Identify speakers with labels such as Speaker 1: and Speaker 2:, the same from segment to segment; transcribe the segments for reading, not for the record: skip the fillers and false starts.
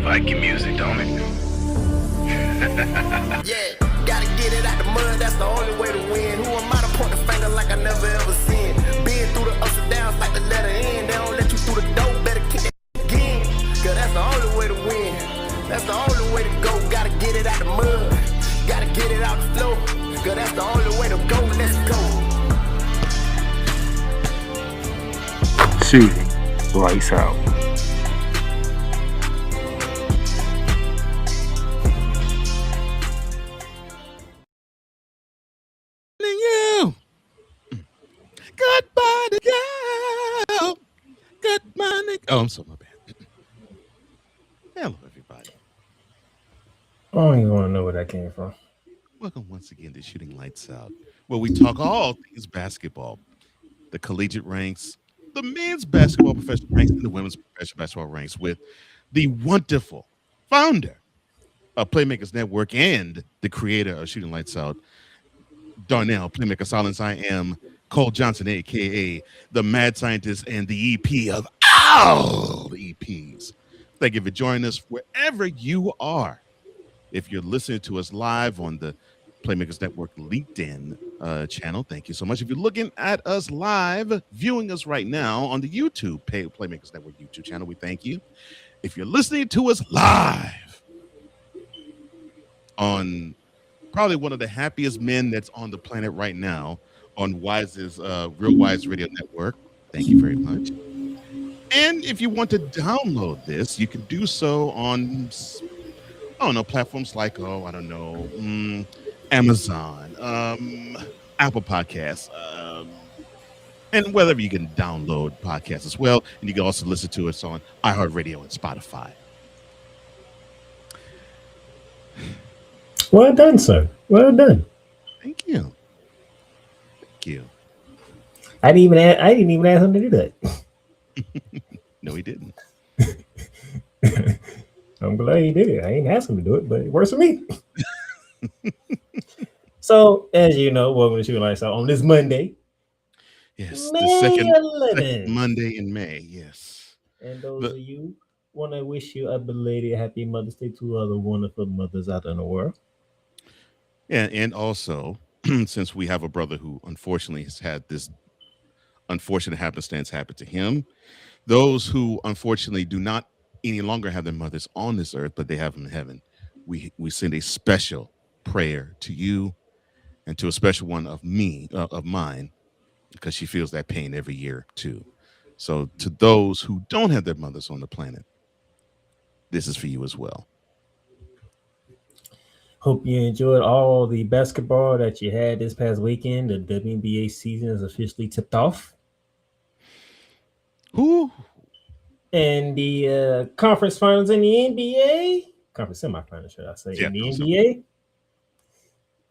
Speaker 1: Viking music, don't it?
Speaker 2: Yeah, gotta get it out the mud, that's the only way to win. Who am I to point the finger like I never ever seen? Been through the ups and downs like the letter N. They don't let you through the door, better kick it again. Cause that's the only way to win. That's the only way to go. Gotta get it out the mud, gotta get it out the flow. Cause that's the only way to go, let's go.
Speaker 3: Shooting lights out.
Speaker 4: You. Good morning, girl. Good morning. Oh, I'm sorry, my bad. Hello, everybody.
Speaker 5: I don't even want to know where that came from.
Speaker 4: Welcome once again to Shooting Lights Out, where we talk all things basketball, the collegiate ranks, the men's basketball professional ranks, and the women's professional basketball ranks with the wonderful founder of Playmakerz Network and the creator of Shooting Lights Out, Darnell Playmaker Silence. I am Cole Johnson, aka the mad scientist and the EP of all the EPs. Thank you for joining us wherever you are. If you're listening to us live on the Playmakerz Network LinkedIn channel, thank you so much. If you're looking at us live, viewing us right now on the YouTube Playmakerz Network YouTube channel, we thank you. If you're listening to us live on probably one of the happiest men that's on the planet right now on Wise's Real Wise Radio Network, thank you very much. And if you want to download this, you can do so on, I don't know, platforms like, Amazon, Apple Podcasts, and wherever you can download podcasts as well. And you can also listen to us on iHeartRadio and Spotify.
Speaker 5: Well done, sir. Well done.
Speaker 4: Thank you. Thank you.
Speaker 5: I didn't even ask him to do that.
Speaker 4: No, he didn't.
Speaker 5: I'm glad he did it. I ain't asked him to do it, but it works for me. So, as you know, welcome to Shooting Lights Out on this Monday.
Speaker 4: Yes,
Speaker 5: May
Speaker 4: the second
Speaker 5: 11th.
Speaker 4: Monday in May. Yes.
Speaker 5: And those of you want to wish you a belated happy Mother's Day to other wonderful mothers out in the world.
Speaker 4: Yeah, and also, since we have a brother who unfortunately has had this unfortunate happenstance happen to him, those who unfortunately do not any longer have their mothers on this earth, but they have them in heaven, we send a special prayer to you and to a special one of mine, because she feels that pain every year too. So to those who don't have their mothers on the planet, this is for you as well.
Speaker 5: Hope you enjoyed all the basketball that you had this past weekend. The WNBA season is officially tipped off.
Speaker 4: Ooh.
Speaker 5: And the conference finals in the NBA, conference semifinals, should I say, in the NBA,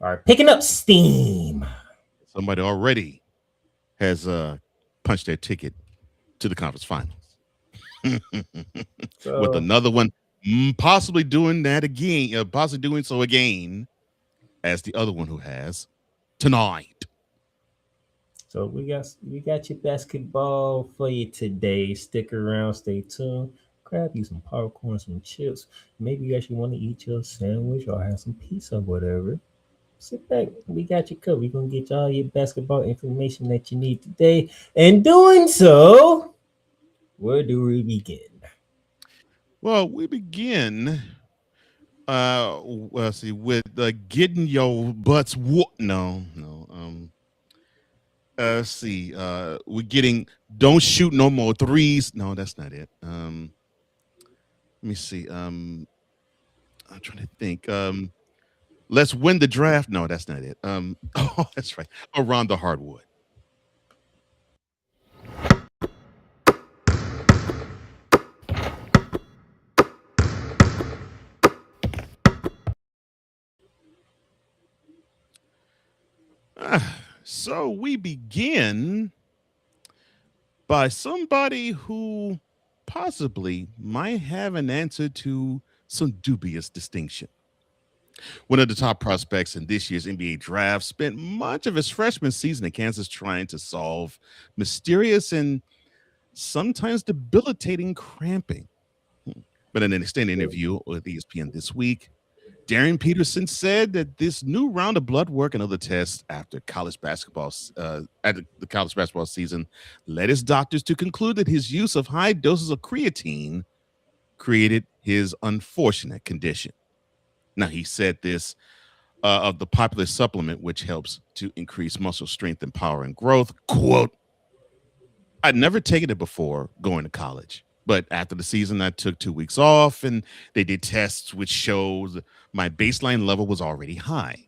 Speaker 5: are picking up steam.
Speaker 4: Somebody already has punched their ticket to the conference finals. With another one possibly doing that again, possibly doing so again as the other one who has tonight.
Speaker 5: So we got your basketball for you today. Stick around, stay tuned. Grab you some popcorn, some chips. Maybe you actually want to eat your sandwich or have some pizza or whatever. Sit back. We got you covered. We're going to get you all your basketball information that you need today. And doing so, where do we begin?
Speaker 4: Well, we begin let's see, with getting your butts whooped. Let's see, we're getting don't shoot no more threes. No, that's not it. Let me see. I'm trying to think. Let's win the draft. No, that's not it. Oh, that's right. Around the hardwood. So we begin by somebody who possibly might have an answer to some dubious distinction. One of the top prospects in this year's NBA draft spent much of his freshman season in Kansas trying to solve mysterious and sometimes debilitating cramping. But in an extended interview with ESPN this week, Darren Peterson said that this new round of blood work and other tests after the college basketball season led his doctors to conclude that his use of high doses of creatine created his unfortunate condition. Now, he said this of the popular supplement, which helps to increase muscle strength and power and growth. Quote, I'd never taken it before going to college. But after the season, I took 2 weeks off and they did tests which showed my baseline level was already high.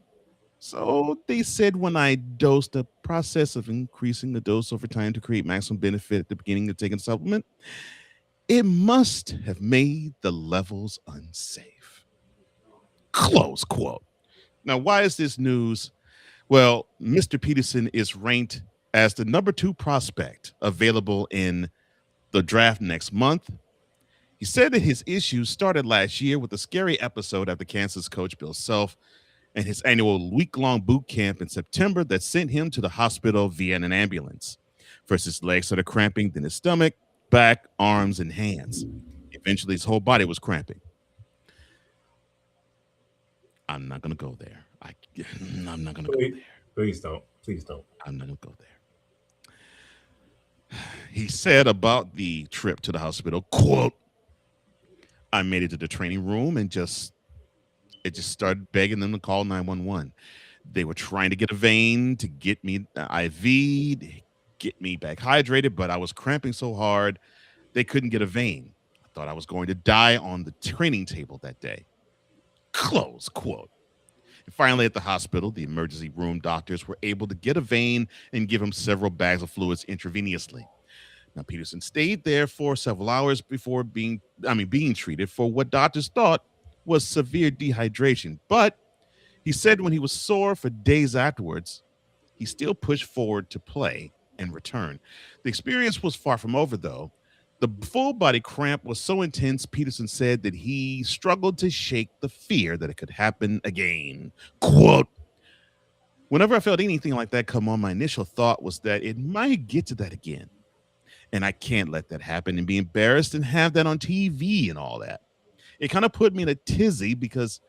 Speaker 4: So they said when I dosed, the process of increasing the dose over time to create maximum benefit at the beginning of taking the supplement, it must have made the levels unsafe. Close quote. Now, why is this news? Well, Mr. Peterson is ranked as the number 2 prospect available in the draft next month. He said that his issues started last year with a scary episode after Kansas coach Bill Self and his annual week-long boot camp in September that sent him to the hospital via an ambulance. First, his legs started cramping, then his stomach, back, arms, and hands. Eventually, his whole body was cramping. I'm not going to go there. I'm not going to go there.
Speaker 5: Please don't. Please don't.
Speaker 4: I'm not going to go there. He said about the trip to the hospital, quote, I made it to the training room and just started begging them to call 911. They were trying to get a vein to get me IV, to get me back hydrated, but I was cramping so hard they couldn't get a vein. I thought I was going to die on the training table that day. Close quote. And finally, at the hospital, the emergency room doctors were able to get a vein and give him several bags of fluids intravenously. Now, Peterson stayed there for several hours before being treated for what doctors thought was severe dehydration. But he said when he was sore for days afterwards, he still pushed forward to play and return. The experience was far from over, though. The full body cramp was so intense, Peterson said, that he struggled to shake the fear that it could happen again. Quote, whenever I felt anything like that come on, my initial thought was that it might get to that again. And I can't let that happen and be embarrassed and have that on TV and all that. It kind of put me in a tizzy because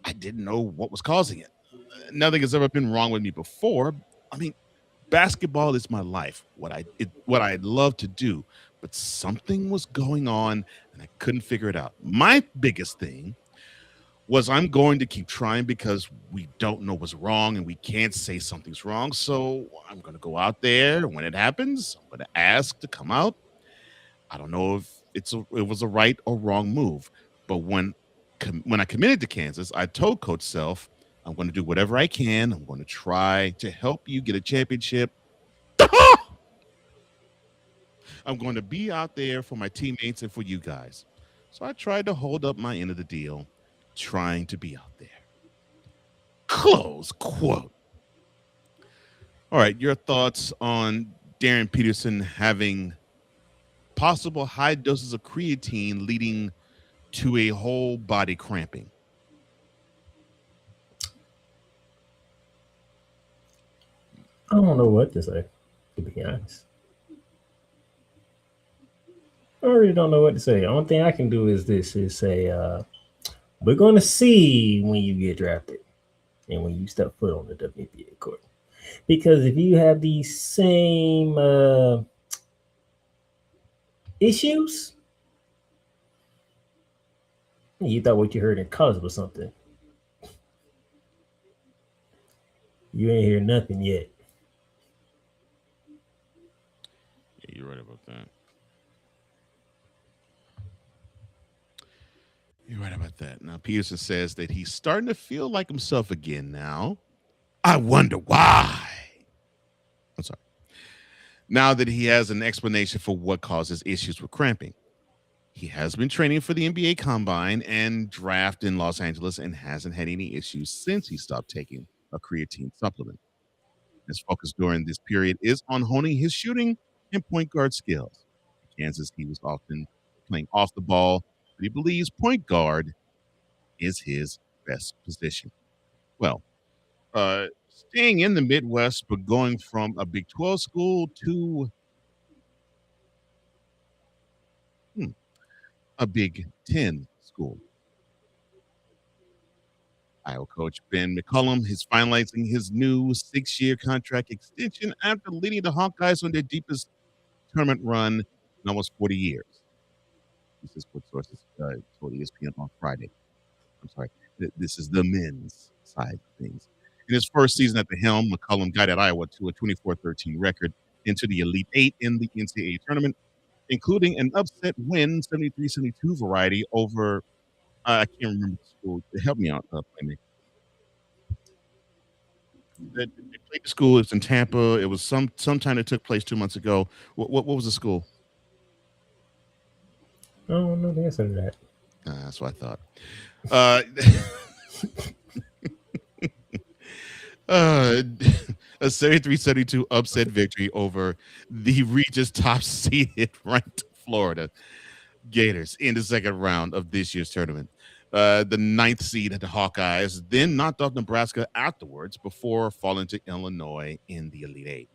Speaker 4: I didn't know what was causing it. Nothing has ever been wrong with me before. I mean, basketball is my life, what I love to do, but something was going on and I couldn't figure it out. My biggest thing was I'm going to keep trying because we don't know what's wrong and we can't say something's wrong. So I'm going to go out there. When it happens, I'm going to ask to come out. I don't know if it was a right or wrong move, but when I committed to Kansas, I told Coach Self, I'm going to do whatever I can. I'm going to try to help you get a championship. I'm going to be out there for my teammates and for you guys. So I tried to hold up my end of the deal, trying to be out there. Close quote. All right, your thoughts on Darren Peterson having possible high doses of creatine leading to a whole body cramping?
Speaker 5: I don't know what to say, to be honest. I really don't know what to say. The only thing I can do is say, we're going to see when you get drafted and when you step foot on the WNBA court. Because if you have these same issues, you thought what you heard in college was something. You ain't hear nothing yet.
Speaker 4: Yeah, you're right about that. You're right about that. Now, Peterson says that he's starting to feel like himself again now. I wonder why. I'm sorry. Now that he has an explanation for what causes issues with cramping. He has been training for the NBA Combine and draft in Los Angeles and hasn't had any issues since he stopped taking a creatine supplement. His focus during this period is on honing his shooting and point guard skills. In Kansas, he was often playing off the ball, but he believes point guard is his best position. Well, staying in the Midwest, but going from a Big 12 school to a Big Ten school. Iowa coach Ben McCollum is finalizing his new 6-year contract extension after leading the Hawkeyes on their deepest tournament run in almost 40 years. This is what sources told ESPN on Friday. I'm sorry. This is the men's side of things. In his first season at the helm, McCollum guided Iowa to a 24-13 record into the Elite Eight in the NCAA tournament, including an upset win, 73-72 variety over, I can't remember the school. Help me out, Playmaker. They played the school. It's in Tampa. It was sometime that took place 2 months ago. What was the school?
Speaker 5: I don't know the answer to that.
Speaker 4: That's what I thought. Uh, a 73-72 upset victory over the Regis top seeded ranked Florida Gators in the second round of this year's tournament. The ninth seed at the Hawkeyes then knocked off Nebraska afterwards before falling to Illinois in the Elite Eight.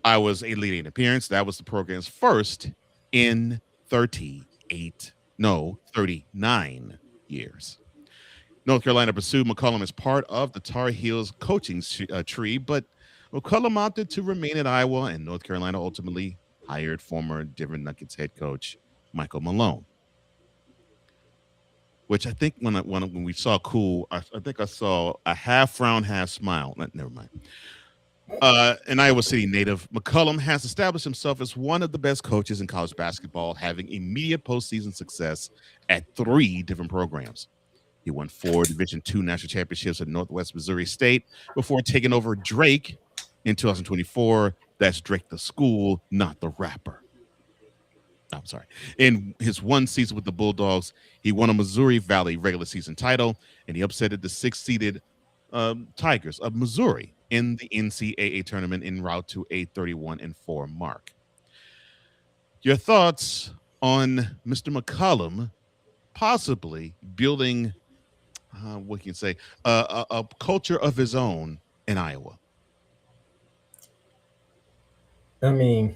Speaker 4: Iowa's Elite Eight appearance, that was the program's first in 39 years. North Carolina pursued McCollum as part of the Tar Heels coaching tree, but McCollum opted to remain at Iowa, and North Carolina ultimately hired former Denver Nuggets head coach Michael Malone. Which I think when we saw Cool, I think I saw a half frown, half smile. Never mind. An Iowa City native, McCollum has established himself as one of the best coaches in college basketball, having immediate postseason success at 3 different programs. He won 4 Division II national championships at Northwest Missouri State before taking over Drake in 2024. That's Drake the school, not the rapper. I'm sorry. In his one season with the Bulldogs, he won a Missouri Valley regular season title, and he upsetted the 6-seeded Tigers of Missouri in the NCAA tournament en route to a 31-4 mark. Your thoughts on Mr. McCollum possibly building, what can you say, a culture of his own in Iowa?
Speaker 5: I mean,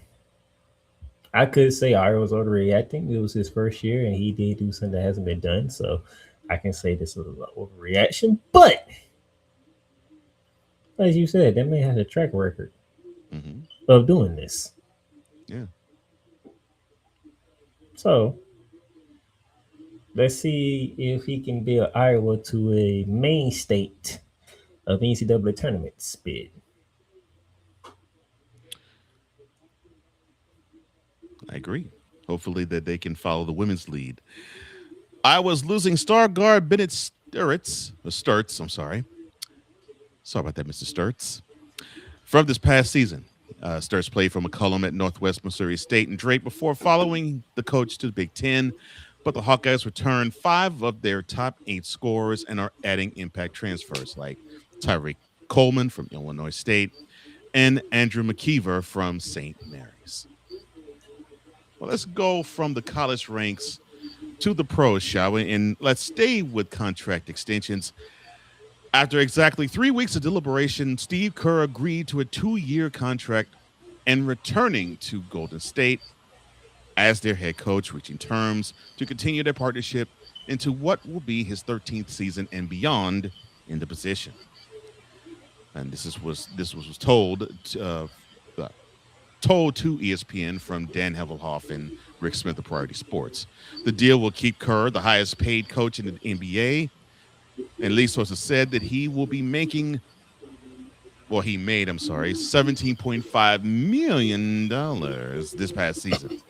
Speaker 5: I could say Iowa's overreacting. It was his first year, and he did do something that hasn't been done. So I can say this was an overreaction. But as you said, that man has a track record of doing this.
Speaker 4: Yeah.
Speaker 5: So let's see if he can build Iowa to a main state of NCAA tournaments bid.
Speaker 4: I agree. Hopefully that they can follow the women's lead. Iowa's losing star guard Bennett Sturts. Sorry about that, Mr. Sturts. From this past season, Sturts played for McCollum at Northwest Missouri State and Drake before following the coach to the Big Ten. But the Hawkeyes returned 5 of their top 8 scorers and are adding impact transfers like Tyreek Coleman from Illinois State and Andrew McKeever from St. Mary's. Well, let's go from the college ranks to the pros, shall we? And let's stay with contract extensions. After exactly 3 weeks of deliberation, Steve Kerr agreed to a 2-year contract and returning to Golden State as their head coach, reaching terms to continue their partnership into what will be his 13th season and beyond in the position. And this was told to ESPN from Dan Hevelhoff and Rick Smith of Priority Sports. The deal will keep Kerr the highest paid coach in the NBA. And lead sources said that he will be making, he made $17.5 million this past season.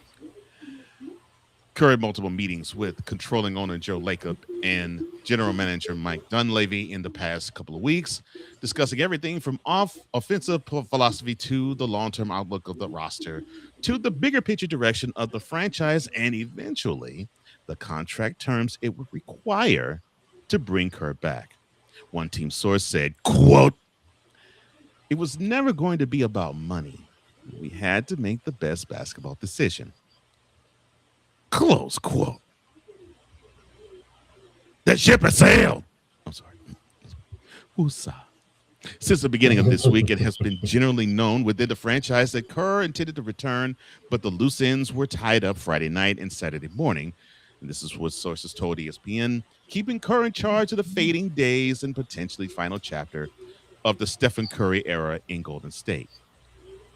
Speaker 4: Kerr had multiple meetings with controlling owner Joe Lacob and general manager Mike Dunleavy in the past couple of weeks, discussing everything from offensive philosophy to the long-term outlook of the roster to the bigger picture direction of the franchise and eventually the contract terms it would require to bring Kerr back. One team source said, quote, "It was never going to be about money. We had to make the best basketball decision." Close quote. The ship has sailed. I'm sorry. Woosah. Since the beginning of this week, it has been generally known within the franchise that Kerr intended to return, but the loose ends were tied up Friday night and Saturday morning. And this is what sources told ESPN, keeping Kerr in charge of the fading days and potentially final chapter of the Stephen Curry era in Golden State.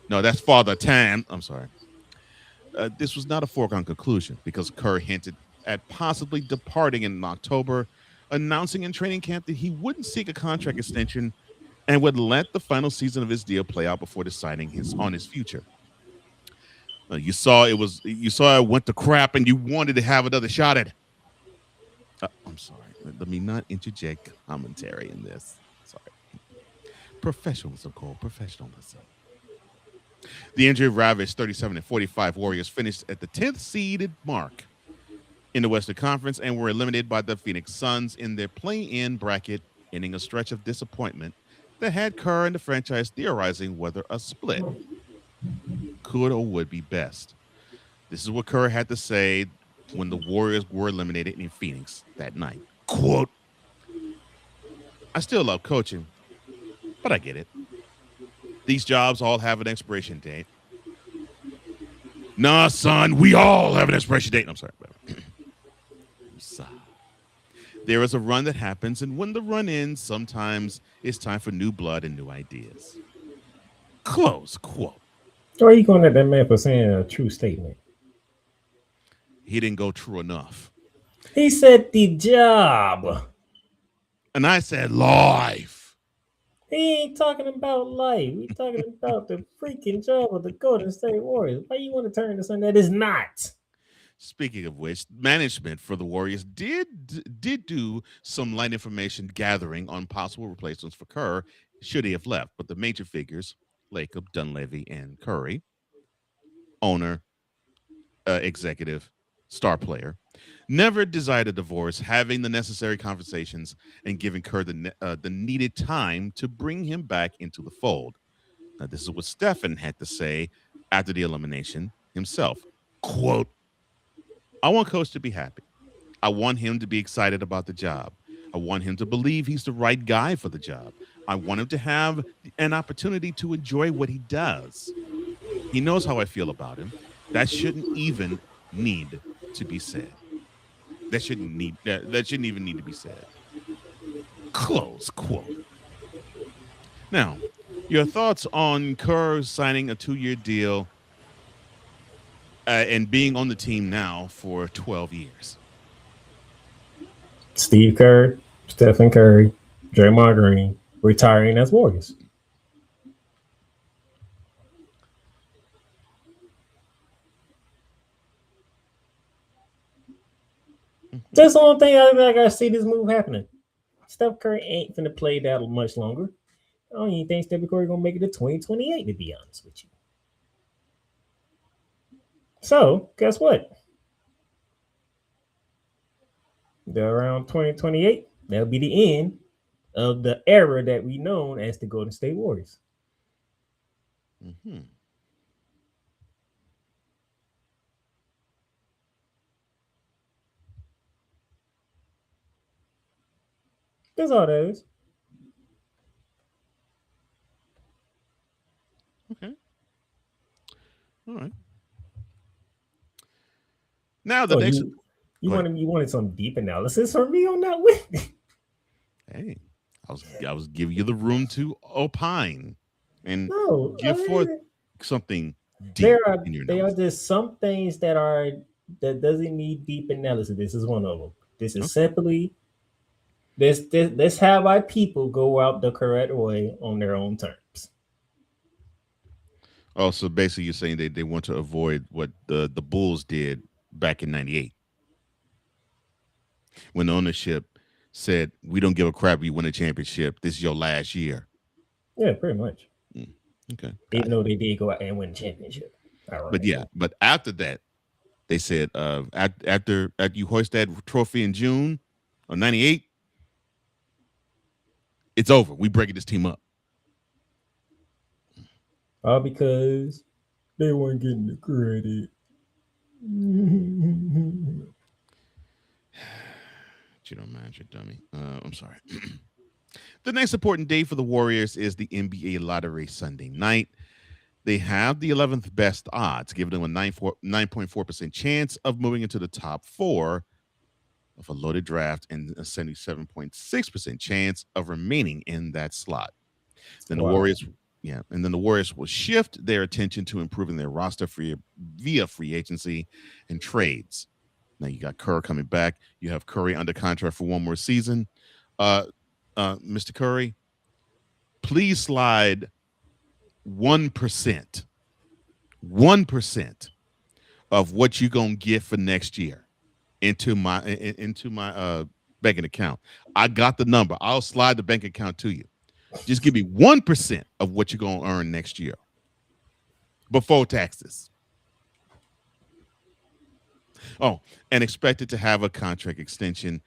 Speaker 4: No, that's Father Time. I'm sorry. This was not a foregone conclusion because Kerr hinted at possibly departing in October, announcing in training camp that he wouldn't seek a contract extension and would let the final season of his deal play out before deciding his future. You saw it went to crap and you wanted to have another shot at it. I'm sorry. Let me not interject commentary in this. Sorry. Professionalism, Cole. Professionalism. The injury ravaged 37 and 45 Warriors finished at the 10th seeded mark in the Western Conference and were eliminated by the Phoenix Suns in their play-in bracket, ending a stretch of disappointment that had Kerr and the franchise theorizing whether a split could or would be best. This is what Kerr had to say when the Warriors were eliminated in Phoenix that night. Quote, I still love coaching, but I get it. These jobs all have an expiration date. Nah, son, we all have an expiration date. I'm sorry. There is a run that happens, and when the run ends, sometimes it's time for new blood and new ideas. Close quote.
Speaker 5: Why are you going at that man for saying a true statement?
Speaker 4: He didn't go true enough.
Speaker 5: He said the job.
Speaker 4: And I said life.
Speaker 5: He ain't talking about life. He's talking about the freaking job of the Golden State Warriors. Why you want to turn to something that is not?
Speaker 4: Speaking of which, management for the Warriors did do some light information gathering on possible replacements for Kerr should he have left. But the major figures, Lacob, Dunleavy, and Curry, owner, executive, star player, never desired a divorce, having the necessary conversations and giving Kerr the needed time to bring him back into the fold. Now, this is what Stephen had to say after the elimination himself. Quote, I want Coach to be happy. I want him to be excited about the job. I want him to believe he's the right guy for the job. I want him to have an opportunity to enjoy what he does. He knows how I feel about him. That shouldn't even need to be said. That shouldn't even need to be said. Close quote. Now, your thoughts on Kerr signing a 2-year deal and being on the team now for 12 years?
Speaker 5: Steve Kerr, Stephen Curry, Draymond Green retiring as Warriors. That's the only thing I gotta see this move happening. Steph Curry ain't finna play that much longer. I don't even think Steph Curry gonna make it to 2028, to be honest with you. So, guess what? Around 2028, that'll be the end of the era that we know as the Golden State Warriors.
Speaker 4: Mm-hmm.
Speaker 5: That's all that is.
Speaker 4: Okay. All right. Now the next.
Speaker 5: You wanted some deep analysis from me on that one?
Speaker 4: Hey, I was giving you the room to opine and give forth something deep in your
Speaker 5: There are just some things that doesn't need deep analysis. This is one of them. This is simply this how our people go out the correct way on their own terms.
Speaker 4: Oh, so basically you're saying they want to avoid what the Bulls did back in '98 when the ownership said, we don't give a crap if you win a championship. This is your last year.
Speaker 5: Yeah, pretty much.
Speaker 4: Okay.
Speaker 5: Even though they did go out and win a championship.
Speaker 4: But after that, they said after you hoist that trophy in June of '98, it's over. We breaking this team up.
Speaker 5: All because they weren't getting the credit.
Speaker 4: You don't mind, you dummy. I'm sorry. The next important day for the Warriors is the NBA lottery Sunday night. They have the 11th best odds, giving them a 9.4% chance of moving into the top four of a loaded draft and a 77.6% chance of remaining in that slot. Then the
Speaker 5: Wow.
Speaker 4: Warriors, yeah, and then the Warriors will shift their attention to improving their roster via free agency and trades. Now you got Kerr coming back. You have Curry under contract for one more season. Uh, Mr. Curry, please slide 1% of what you're gonna get for next year into my banking account. I got the number. I'll slide the bank account to you. Just give me 1% of what you're gonna earn next year before taxes. Oh, and expected to have a contract extension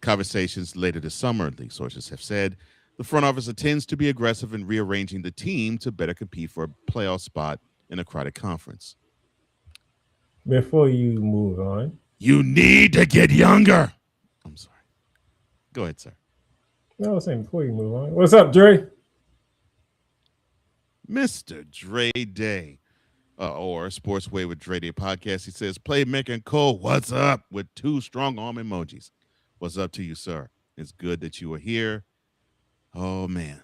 Speaker 4: conversations later this summer, the sources have said. The front office intends to be aggressive in rearranging the team to better compete for a playoff spot in a crowded conference.
Speaker 5: Before you move on,
Speaker 4: You need to get younger. I'm sorry. Go ahead, sir.
Speaker 5: no, I was saying before you move on. What's up, Dre?
Speaker 4: Mr. Dre Day, or Sportsway with Dre Day podcast. He says, Playmaker and Cole, what's up? With two strong arm emojis. What's up to you, sir? It's good that you are here. Oh, man.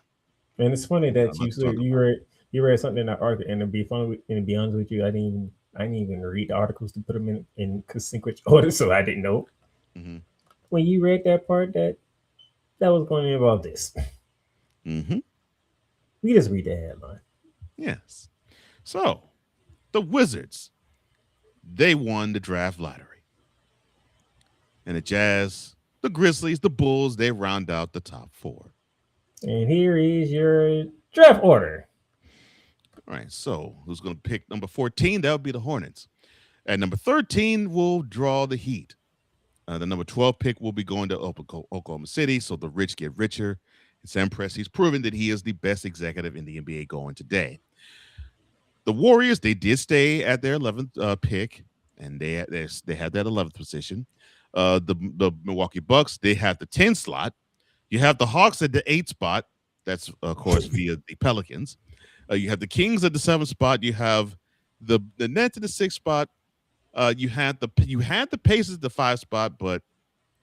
Speaker 5: And it's funny
Speaker 4: We got a
Speaker 5: that
Speaker 4: lot
Speaker 5: you
Speaker 4: to talk
Speaker 5: said
Speaker 4: about.
Speaker 5: you read something in that article, and to be honest with you, I didn't even read the articles to put them in sequential order, so I didn't know.
Speaker 4: Mm-hmm.
Speaker 5: When you read that part, that was going to involve this.
Speaker 4: Mm-hmm.
Speaker 5: We just read the headline.
Speaker 4: Yes. So, the Wizards, they won the draft lottery. And the Jazz, the Grizzlies, the Bulls, they round out the top four.
Speaker 5: And here is your draft order.
Speaker 4: All right. So, who's going to pick number 14? That would be the Hornets. At number 13, we'll draw the Heat. The number 12 pick will be going to Oklahoma City, so the rich get richer. Sam Presti's proven that he is the best executive in the NBA going today. The Warriors, they did stay at their 11th pick, and they had that 11th position. The Milwaukee Bucks, they have the 10 slot. You have the Hawks at the 8th spot. That's, of course, via the Pelicans. You have the Kings at the 7th spot. You have the Nets at the 6th spot. You had the Pacers at the 5th spot, but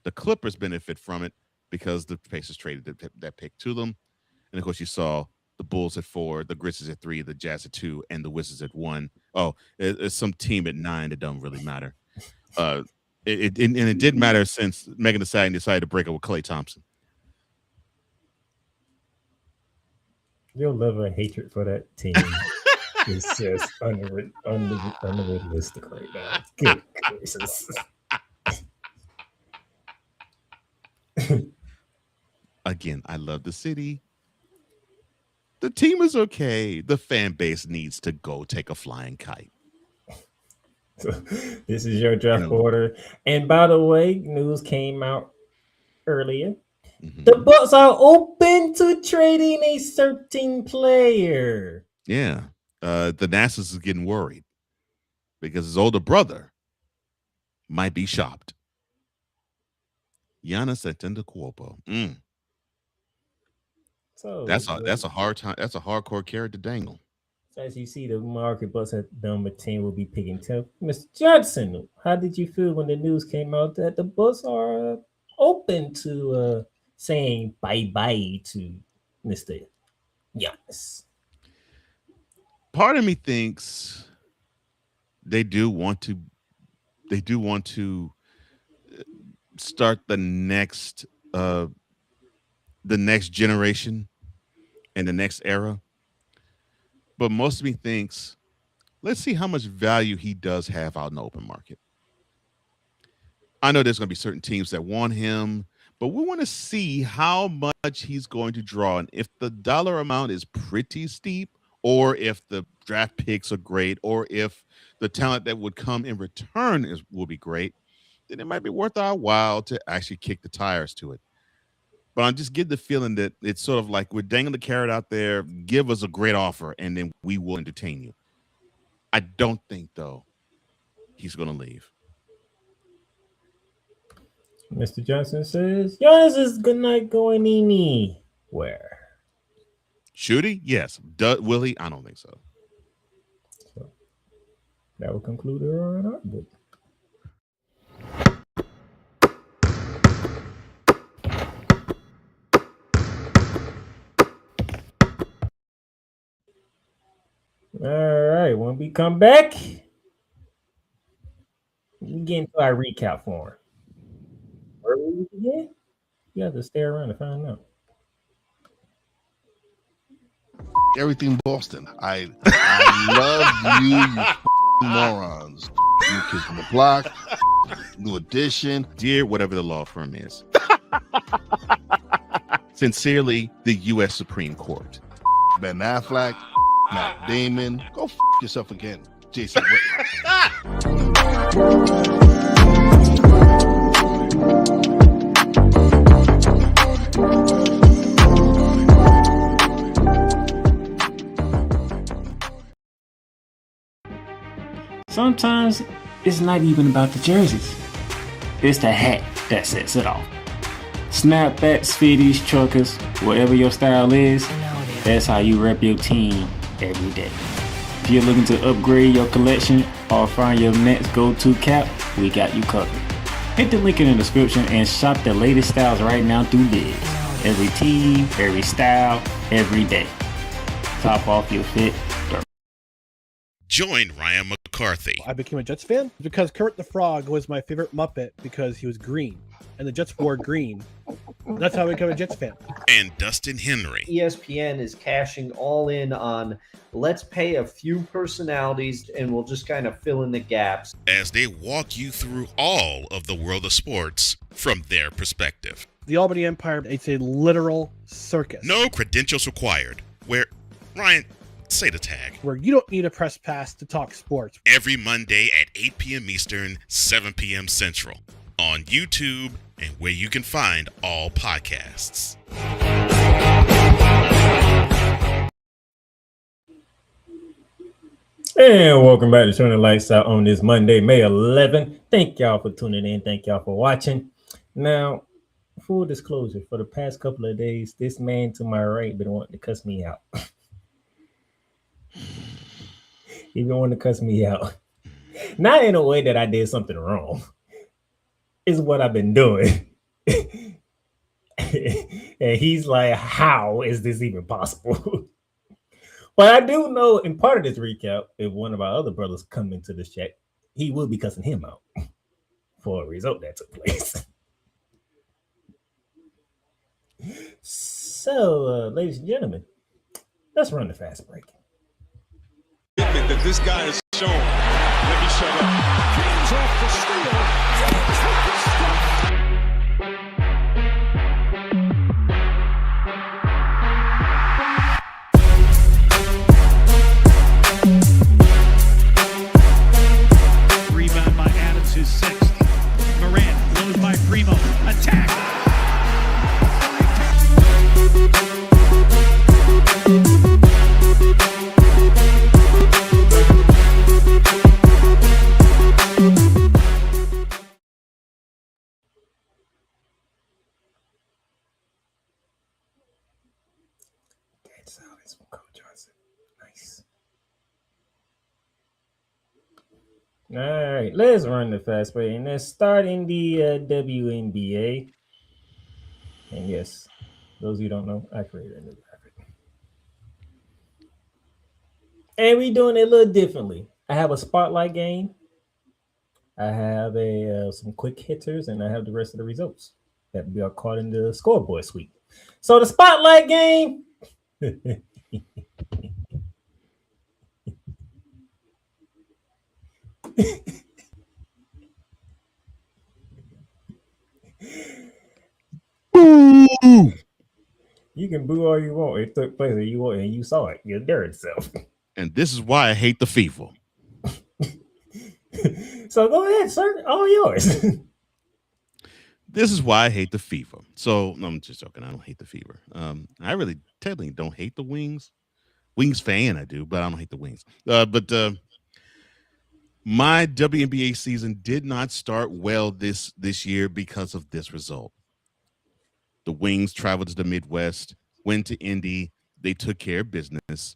Speaker 4: the Clippers benefit from it because the Pacers traded that pick to them. And of course, you saw the Bulls at 4, the Grizzlies at 3, the Jazz at 2, and the Wizards at 1. Oh, it's some team at 9 that don't really matter. It didn't matter since Megan Thee Stallion decided to break up with Klay Thompson.
Speaker 5: Your level of hatred for that team is just unrealistic right now. Good gracious.
Speaker 4: Again, I love the city. The team is okay. The fan base needs to go take a flying kite.
Speaker 5: So, this is your draft order. And by the way, news came out earlier.
Speaker 4: Mm-hmm.
Speaker 5: The Bucks are open to trading a certain player.
Speaker 4: Yeah. The Nasus is getting worried because his older brother might be shopped. Giannis Antetokounmpo.
Speaker 5: So
Speaker 4: that's a hard time. That's a hardcore carrot to dangle.
Speaker 5: So as you see, the market Bucks at number 10 will be picking 10. Mr. Johnson, how did you feel when the news came out that the Bucks are open to saying bye-bye to Mr. Giannis?
Speaker 4: Part of me thinks they do want to start the next generation and the next era. But most of me thinks, let's see how much value he does have out in the open market. I know there's going to be certain teams that want him, but we want to see how much he's going to draw. And if the dollar amount is pretty steep, or if the draft picks are great, or if the talent that would come in return will be great, then it might be worth our while to actually kick the tires to it. But I'm just getting the feeling that it's sort of like we're dangling the carrot out there. Give us a great offer, and then we will entertain you. I don't think, though, he's going to leave.
Speaker 5: Mr. Johnson says, Giannis is good night going Nini. Where?
Speaker 4: Should he? Yes. Will he? I don't think so.
Speaker 5: So that will conclude our book. All right, when we come back, we get into our recap form. Where were we again? You have to stay around to find out.
Speaker 1: Everything Boston. I love you morons. New Kids on the Block, New Edition.
Speaker 4: Dear whatever the law firm is. Sincerely, the U.S. Supreme Court.
Speaker 1: Ben Affleck, Matt Damon. Go yourself again, Jason Whitlock.
Speaker 5: Sometimes it's not even about the jerseys. It's the hat that sets it off. Snapbacks, fitties, truckers, whatever your style is, that's how you rep your team every day. If you're looking to upgrade your collection or find your next go-to cap, we got you covered. Hit the link in the description and shop the latest styles right now through Liz. Every team, every style, every day. Top off your fit.
Speaker 4: Join Ryan McCarthy
Speaker 3: I became a Jets fan because Kermit the Frog was my favorite Muppet because he was green, and the Jets wore green. That's how I became a Jets fan.
Speaker 4: and Dustin Henry
Speaker 6: ESPN is cashing all in on let's pay a few personalities and we'll just kind of fill in the gaps.
Speaker 4: as they walk you through all of the world of sports from their perspective.
Speaker 3: The Albany Empire, it's a literal circus.
Speaker 4: No credentials required. Where, Ryan, say the tag.
Speaker 3: Where you don't need a press pass to talk sports.
Speaker 4: Every Monday at 8 p.m. Eastern, 7 p.m. Central. On YouTube and where you can find all podcasts.
Speaker 5: And welcome back to Turn the Lights Out on this Monday, May 11th. Thank y'all for tuning in. Thank y'all for watching. Now, full disclosure, for the past couple of days, this man to my right been wanting to cuss me out. He been wanting to cuss me out. Not in a way that I did something wrong. It's what I've been doing. And he's like, how is this even possible? But I do know in part of this recap, if one of our other brothers come into this chat, he will be cussing him out for a result that took place. So, ladies and gentlemen, let's run the fast break.
Speaker 7: That this guy is shown. Let me shut up. James off the steal. James with the stop.
Speaker 8: Rebound by Adams, his sixth. Morant blows by Primo. Attack.
Speaker 5: Silence from Coach Johnson. Nice. All right, let's run the fast break. And let's start in the WNBA. And yes, those of you who don't know, I created a new graphic. And we're doing it a little differently. I have a spotlight game. I have some quick hitters, and I have the rest of the results that we are caught in the scoreboard suite. So the spotlight game.
Speaker 1: Boo!
Speaker 5: You can boo all you want. It took place and you saw it. Your dirty self.
Speaker 4: And this is why I hate the FIFA.
Speaker 5: So go ahead, sir. All yours.
Speaker 4: This is why I hate the FIFA. So, no, I'm just joking. I don't hate the FIFA. I really technically don't hate the Wings. Wings fan, I do, but I don't hate the Wings. But my WNBA season did not start well this year because of this result. The Wings traveled to the Midwest went to Indy. They took care of business,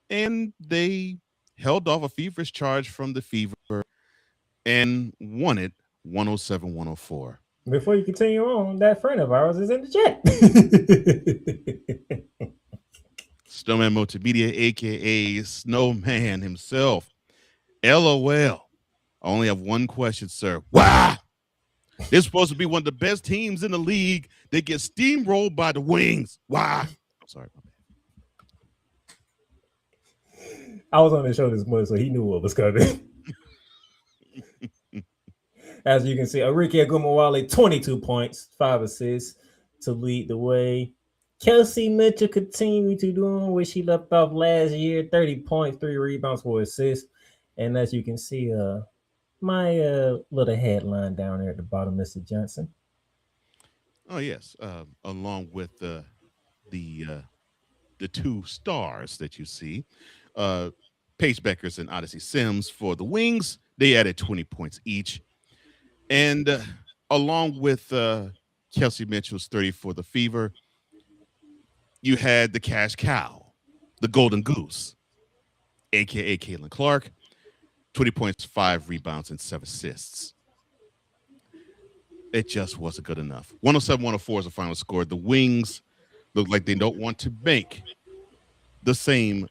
Speaker 4: and they held off a feverish charge from the Fever and won it 107-104.
Speaker 5: Before you continue on, that friend of ours is in the chat.
Speaker 4: Snowman Multimedia, aka Snowman himself. LOL. I only have one question, sir. Wow. They're supposed to be one of the best teams in the league. They get steamrolled by the Wings. Wow. I'm sorry.
Speaker 5: I was on the show this morning, so he knew what was coming. As you can see, Enrique Agumawale, 22 points, 5 assists to lead the way. Kelsey Mitchell continued to do what she left off last year, 30 points, 3 rebounds, 4 assists. And as you can see, my little headline down there at the bottom, Mr. Johnson.
Speaker 4: Oh, yes. Along with the 2 stars that you see, Paige Bueckers and Odyssey Sims for the Wings, they added 20 points each. And along with Kelsey Mitchell's 30 for the Fever, you had the cash cow, the golden goose, a.k.a. Caitlin Clark, 20 points, 5 rebounds, and 7 assists. It just wasn't good enough. 107-104 is the final score. The Wings look like they don't want to make the same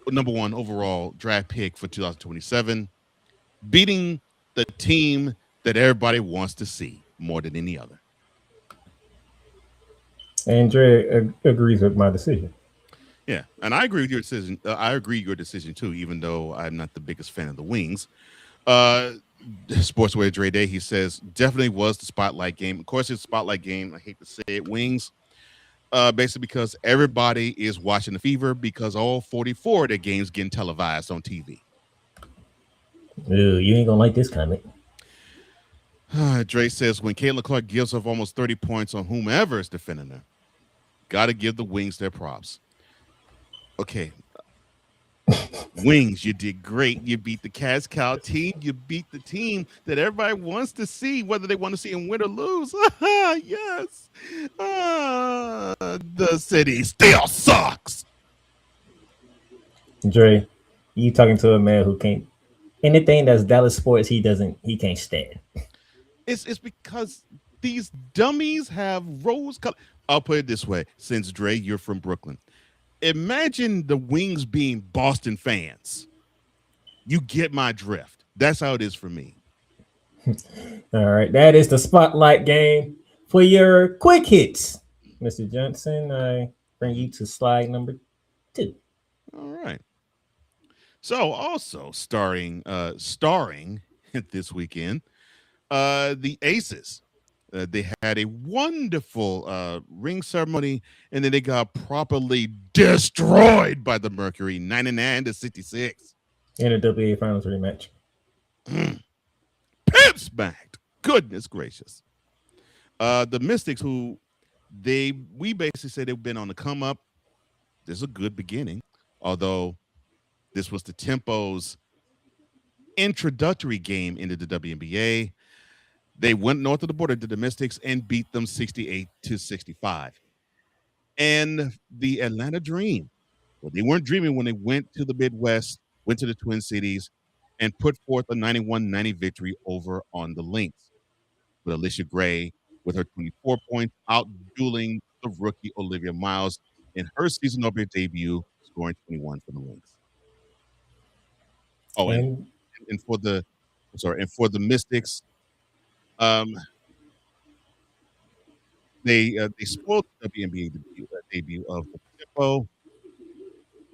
Speaker 4: number 1 overall draft pick for 2027, beating the team that everybody wants to see more than any other.
Speaker 5: Andre agrees with my decision.
Speaker 4: Yeah, and I agree with your decision. I agree with your decision too, even though I'm not the biggest fan of the Wings. Sportswear Dre Day, he says, definitely was the spotlight game. Of course, it's a spotlight game. I hate to say it, Wings. Basically because everybody is watching the Fever because all 44 of their games getting televised on TV.
Speaker 5: Ew, you ain't gonna like this comment.
Speaker 4: Dre says, when Caitlin Clark gives up almost 30 points on whomever is defending her, got to give the Wings their props. Okay. Wings, you did great. You beat the Cash Cow team. You beat the team that everybody wants to see, whether they want to see him win or lose. Yes. The city still sucks.
Speaker 5: Dre, you talking to a man who can't anything that's Dallas sports, he can't stand.
Speaker 4: It's because these dummies have rose color. I'll put it this way, since Dre, you're from Brooklyn. Imagine the Wings being Boston fans. You get my drift. That's how it is for me.
Speaker 5: All right, that is the spotlight game for your quick hits. Mr. Johnson, I bring you to slide number 2.
Speaker 4: All right. So also starring this weekend, the Aces. They had a wonderful ring ceremony, and then they got properly destroyed by the Mercury, 99-66.
Speaker 5: In a WNBA Finals rematch.
Speaker 4: Pimp smacked. Goodness gracious. The Mystics, who we basically said they've been on the come up. This is a good beginning, although this was the Tempo's introductory game into the WNBA. They went north of the border to the Mystics and beat them 68-65. And the Atlanta Dream, well, they weren't dreaming when they went to the Midwest, went to the Twin Cities, and put forth a 91-90 victory over on the Lynx, with Alicia Gray with her 24 points, out-dueling the rookie Olivia Miles in her season opener debut, scoring 21 for the Lynx. Oh, and for the Mystics, they spoiled the WNBA debut of the Tempo,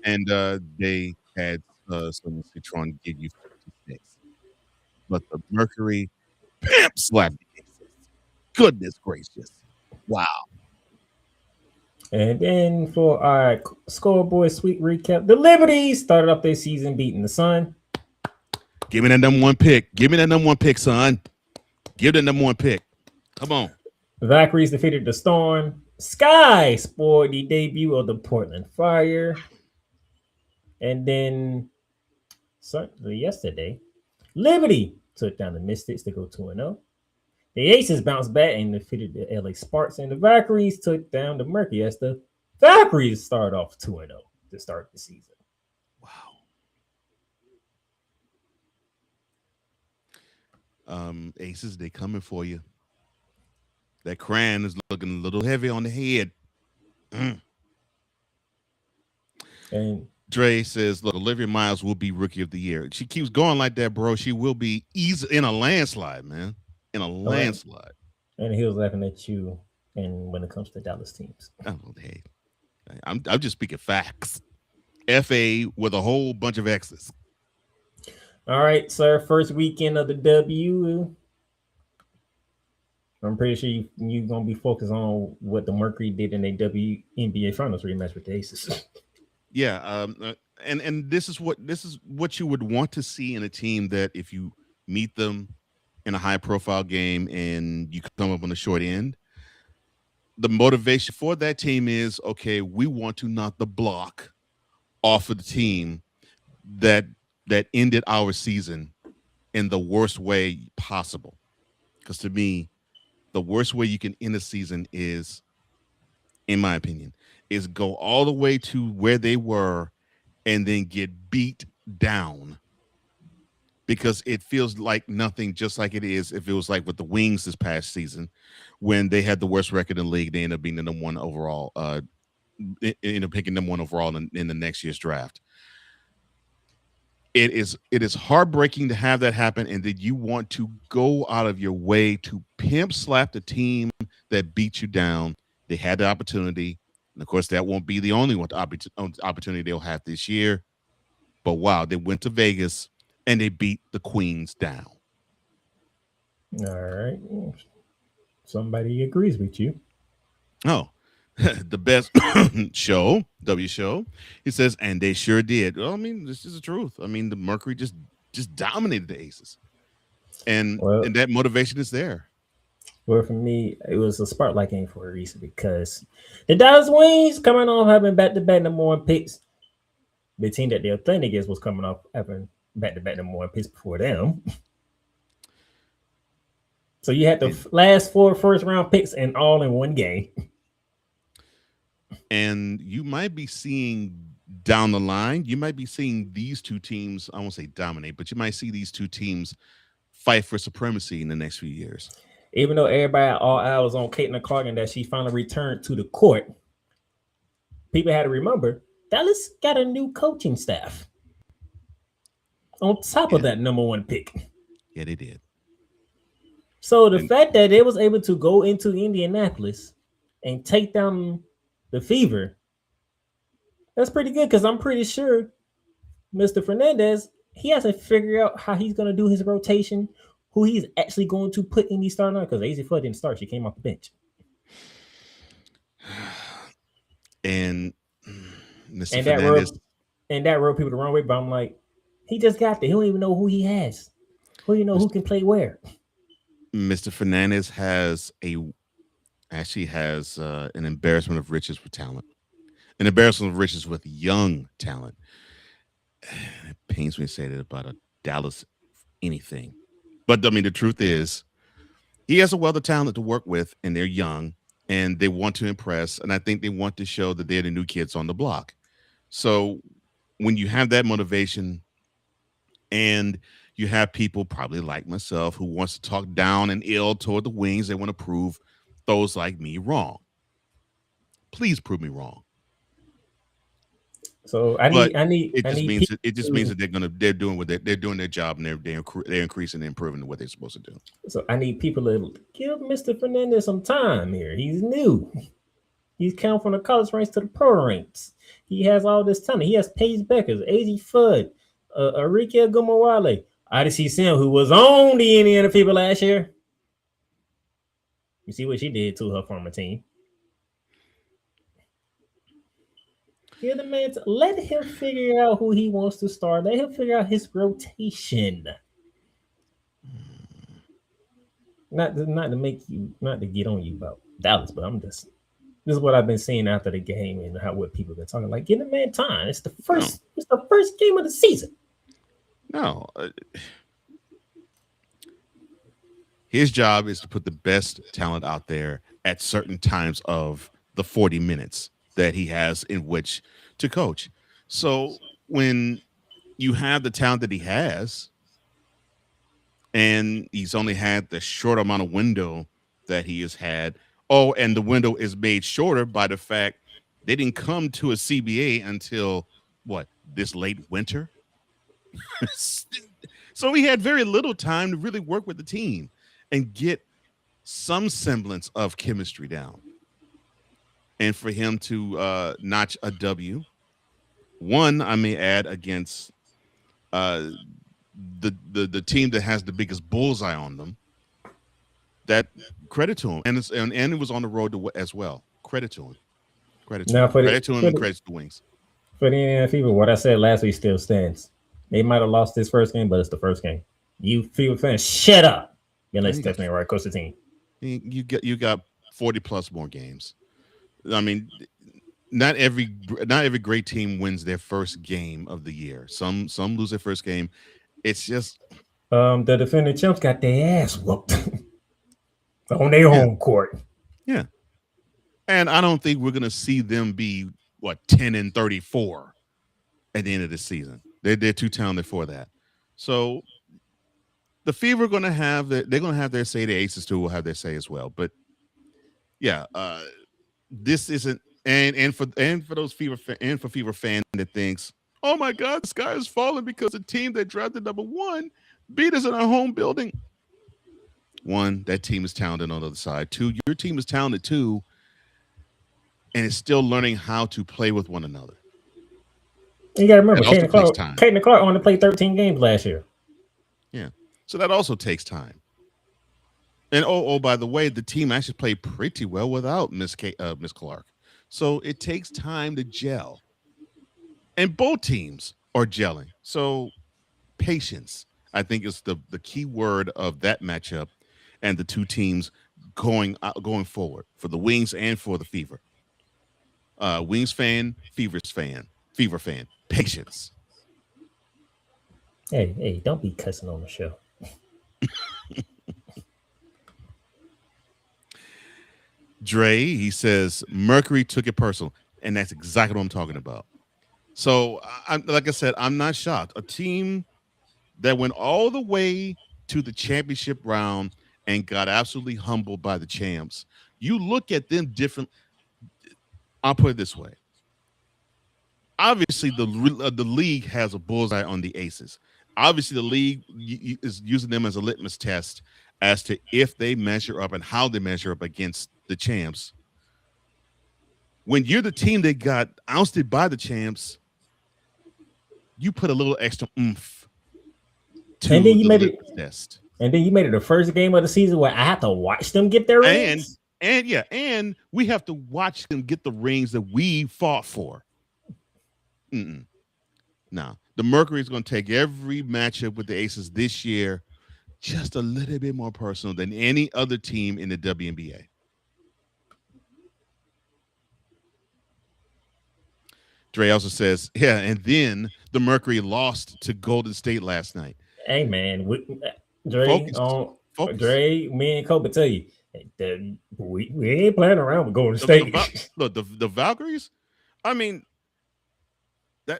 Speaker 4: and they had some Citron give you 56. But the Mercury pimp slapped the Aces. Goodness gracious. Wow.
Speaker 5: And then for our scoreboard sweep recap, the Liberties started off their season beating the Sun.
Speaker 4: Give me that number 1 pick. Give me that number 1 pick, son. Give that number 1 pick. Come on.
Speaker 5: The Valkyries defeated the Storm. Sky spoiled the debut of the Portland Fire. And then yesterday, Liberty took down the Mystics to go 2-0. The Aces bounced back and defeated the LA Sparks. And the Valkyries took down the Mercury as the Valkyries start off 2-0 to start the season.
Speaker 4: Wow. Aces, they coming for you. That crown is looking a little heavy on the head.
Speaker 5: And
Speaker 4: Dre says, look, Olivia Miles will be rookie of the year. She keeps going like that, bro. She will be easy in a landslide, man. In a landslide.
Speaker 5: And he was laughing at you. And when it comes to Dallas teams,
Speaker 4: oh, hey, I'm just speaking facts. FA with a whole bunch of X's.
Speaker 5: All right, sir. First weekend of the W. I'm pretty sure you're going to be focused on what the Mercury did in a WNBA Finals rematch with the Aces.
Speaker 4: Yeah, and this is what you would want to see in a team that if you meet them in a high-profile game and you come up on the short end, the motivation for that team is, okay, we want to knock the block off of the team that ended our season in the worst way possible. Because to me, the worst way you can end a season is, in my opinion, is go all the way to where they were and then get beat down, because it feels like nothing, just like it is if it was like with the Wings this past season when they had the worst record in the league. They ended up being the number one overall, ended up picking number one overall in the next year's draft. It is heartbreaking to have that happen, and that you want to go out of your way to pimp slap the team that beat you down. They had the opportunity, and of course that won't be the only opportunity they'll have this year. But wow, they went to Vegas and they beat the Queens down.
Speaker 5: All right, somebody agrees with you.
Speaker 4: Oh, the best show, W show. He says, and they sure did. Well, I mean, this is the truth. I mean, the Mercury just dominated the Aces, and that motivation is there.
Speaker 5: Well, for me, it was a spotlight game for a reason, because the Dallas Wings coming off having back-to-back number one picks. The team that they're playing against was coming off having back-to-back number one picks before them. So you had the last 4 first-round picks and all in one game.
Speaker 4: And you might be seeing down the line, you might be seeing these two teams, I won't say dominate, but you might see these two teams fight for supremacy in the next few years.
Speaker 5: Even though everybody all eyes on Caitlin Clark and that she finally returned to the court, people had to remember Dallas got a new coaching staff on top of that number one pick.
Speaker 4: Yeah, they did.
Speaker 5: So the fact that they was able to go into Indianapolis and take down the Fever, that's pretty good, because I'm pretty sure Mr. Fernandez, he hasn't figured out how he's going to do his rotation, who he's actually going to put in these starting line, because Easy Flood didn't start. She came off the bench.
Speaker 4: And Mr. Fernandez.
Speaker 5: That rode people the wrong way, but I'm like, he just got there. He don't even know who he has. Who you know who can play where.
Speaker 4: Mr. Fernandez has an embarrassment of riches with talent. An embarrassment of riches with young talent. It pains me to say that about a Dallas anything. But I mean, the truth is, he has a wealth of talent to work with, and they're young, and they want to impress, and I think they want to show that they're the new kids on the block. So when you have that motivation, and you have people probably like myself who wants to talk down and ill toward the Wings, they want to prove those like me wrong. Please prove me wrong.
Speaker 5: So
Speaker 4: it just means that they're doing their job, and they're increasing and improving what they're supposed to do.
Speaker 5: So I need people to give Mr. Fernandez some time here. He's new. He's come from the college ranks to the pro ranks. He has all this talent. He has Paige Bueckers, AZ Fudd, Arike Gumawale, Odyssey Sim, who was on the Indiana Fever last year. You see what she did to her former team. Give the man let him figure out who he wants to start. Let him figure out his rotation. Not to get on you about Dallas, but this is what I've been seeing after the game and what people have been talking. Like, give the man time. It's the first game of the season.
Speaker 4: No. His job is to put the best talent out there at certain times of the 40 minutes. that he has in which to coach. So when you have the talent that he has, and he's only had the short amount of window that he has had. Oh, and the window is made shorter by the fact they didn't come to a CBA until what, this late winter? So he had very little time to really work with the team and get some semblance of chemistry down. And for him to notch a W, one, I may add, against the team that has the biggest bullseye on them, that credit to him. And it was on the road as well. Credit to him. Credit to him. Credit to him and credit to the Wings.
Speaker 5: For the Indiana Fever, what I said last week still stands. They might have lost this first game, but it's the first game. You Fever fans, shut up. Unless Stephanie Wright coach the team.
Speaker 4: You got 40 plus more games. I mean, not every great team wins their first game of the year. Some lose their first game. It's just
Speaker 5: the defending champs got their ass whooped on their home court.
Speaker 4: Yeah. And I don't think we're gonna see them be 10-34 at the end of the season. They're too talented for that. So the Fever are gonna have they're gonna have their say. The Aces too will have their say as well. But yeah, this isn't and for those Fever Fever fan that thinks, oh my God, the sky is falling because the team that drafted number 1 beat us in our home building. One, that team is talented on the other side. Two, your team is talented too, and is still learning how to play with one another.
Speaker 5: You got to remember, Caitlin Clark only played 13 games last year.
Speaker 4: Yeah, so that also takes time. And by the way, the team actually played pretty well without Miss Clark. So it takes time to gel. And both teams are gelling. So patience, I think, is the key word of that matchup and the two teams going forward for the Wings and for the Fever. Wings fan, Fever fan, patience.
Speaker 5: Hey, don't be cussing on the show.
Speaker 4: Dre, he says, Mercury took it personal. And that's exactly what I'm talking about. So, like I said, I'm not shocked. A team that went all the way to the championship round and got absolutely humbled by the champs. You look at them different. I'll put it this way. Obviously, the league has a bullseye on the Aces. Obviously, the league is using them as a litmus test as to if they measure up and how they measure up against the champs. When you're the team that got ousted by the champs, you put a little extra oomph to
Speaker 5: and then you made it
Speaker 4: test.
Speaker 5: And then you made it the first game of the season where I have to watch them get their rings.
Speaker 4: And we have to watch them get the rings that we fought for. Now, the Mercury is going to take every matchup with the Aces this year just a little bit more personal than any other team in the WNBA. Dre also says, yeah, and then the Mercury lost to Golden State last night.
Speaker 5: Hey, man, Dre, Dre, me and Kobe tell you, we ain't playing around with Golden State.
Speaker 4: Look, the Valkyries, I mean, I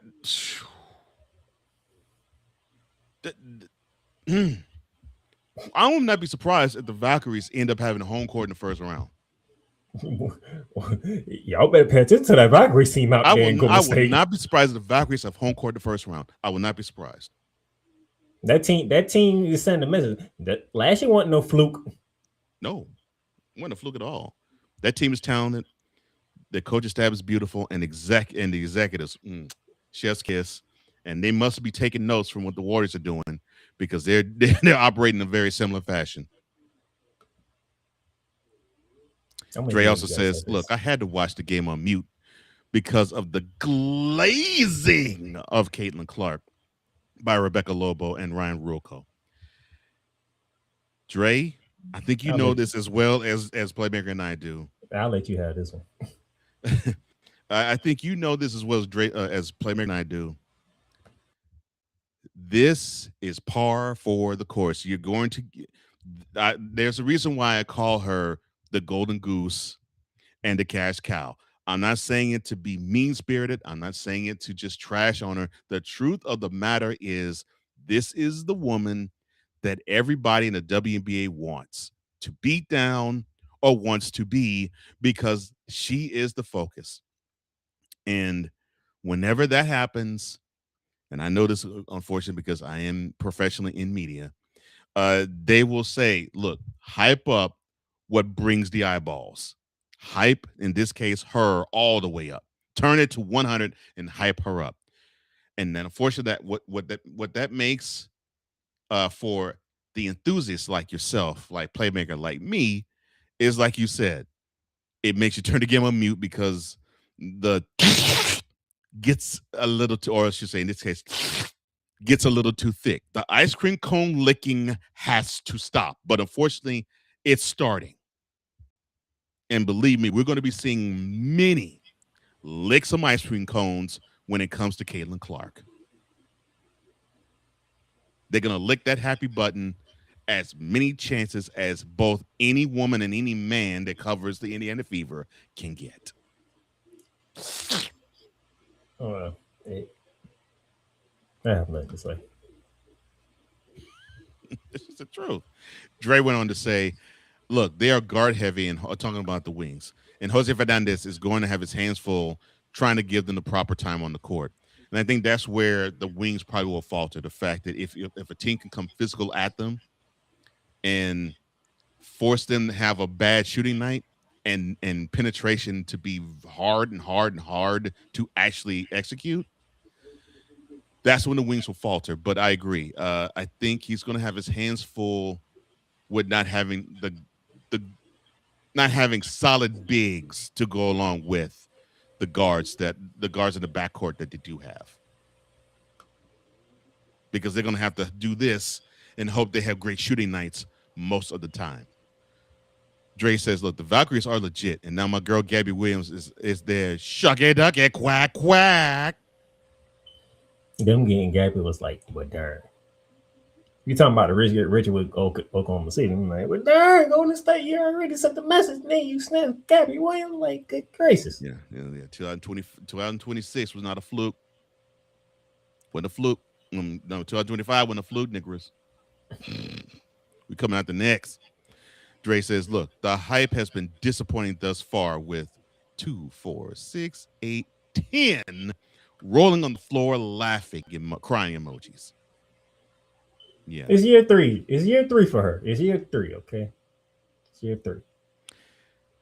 Speaker 4: would not be surprised if the Valkyries end up having a home court in the first round.
Speaker 5: Y'all better pay attention to that Valkyries team out there in Golden State.
Speaker 4: I would not be surprised if the Valkyries have home court in the first round. I would not be surprised.
Speaker 5: That team is sending a message. That last year wasn't no fluke.
Speaker 4: No, it wasn't a fluke at all. That team is talented. The coaching staff is beautiful, and the executives, chef's kiss. And they must be taking notes from what the Warriors are doing because they're operating in a very similar fashion. Dre also says, look, I had to watch the game on mute because of the glazing of Caitlin Clark by Rebecca Lobo and Ryan Ruocco. Dre, I think you know this as well as Playmaker and I do.
Speaker 5: I'll let you have this one.
Speaker 4: I think you know this as well as Dre, as Playmaker and I do. This is par for the course. You're going to there's a reason why I call her the golden goose and the cash cow. I'm not saying it to be mean-spirited. I'm not saying it to just trash on her. The truth of the matter is this is the woman that everybody in the WNBA wants to beat down or wants to be, because she is the focus. And whenever that happens, and I know this unfortunate because I am professionally in media, they will say, look, hype up what brings the eyeballs. Hype, in this case, her all the way up. Turn it to 100 and hype her up. And then unfortunately what that makes for the enthusiasts like yourself, like Playmaker, like me, is like you said, it makes you turn the game on mute because the gets a little too, or I should say in this case, gets a little too thick. The ice cream cone licking has to stop, but unfortunately, it's starting. And believe me, we're going to be seeing many lick some ice cream cones when it comes to Caitlin Clark. They're going to lick that happy button as many chances as both any woman and any man that covers the Indiana Fever can get.
Speaker 5: I have nothing to say.
Speaker 4: This is the truth. Dre went on to say, look, they are guard heavy and talking about the wings. And Jose Fernandez is going to have his hands full trying to give them the proper time on the court. And I think that's where the wings probably will falter. The fact that if a team can come physical at them and force them to have a bad shooting night and penetration to be hard to actually execute, that's when the wings will falter. But I agree. I think he's going to have his hands full with not having not having solid bigs to go along with the guards in the backcourt that they do have, because they're going to have to do this and hope they have great shooting nights most of the time. Dre says, look, the Valkyries are legit, and now my girl Gabby Williams is there. Shucky ducky quack quack.
Speaker 5: Them getting Gabby was like, but darn. You talking about the Richard with Oklahoma City? I'm like, well, darn, Golden State, you already sent the message. Then you snapped Gabby Williams, like, good gracious.
Speaker 4: Yeah. 2026 was not a fluke. Wasn't a fluke. No, 2025 wasn't a fluke, Nicholas. We coming out the next. Dre says, look, the hype has been disappointing thus far with 2, 4, 6, 8, 10 rolling on the floor, laughing and crying emojis. Yeah.
Speaker 5: It's year 3. It's year 3 for her. It's year 3, okay? It's year 3.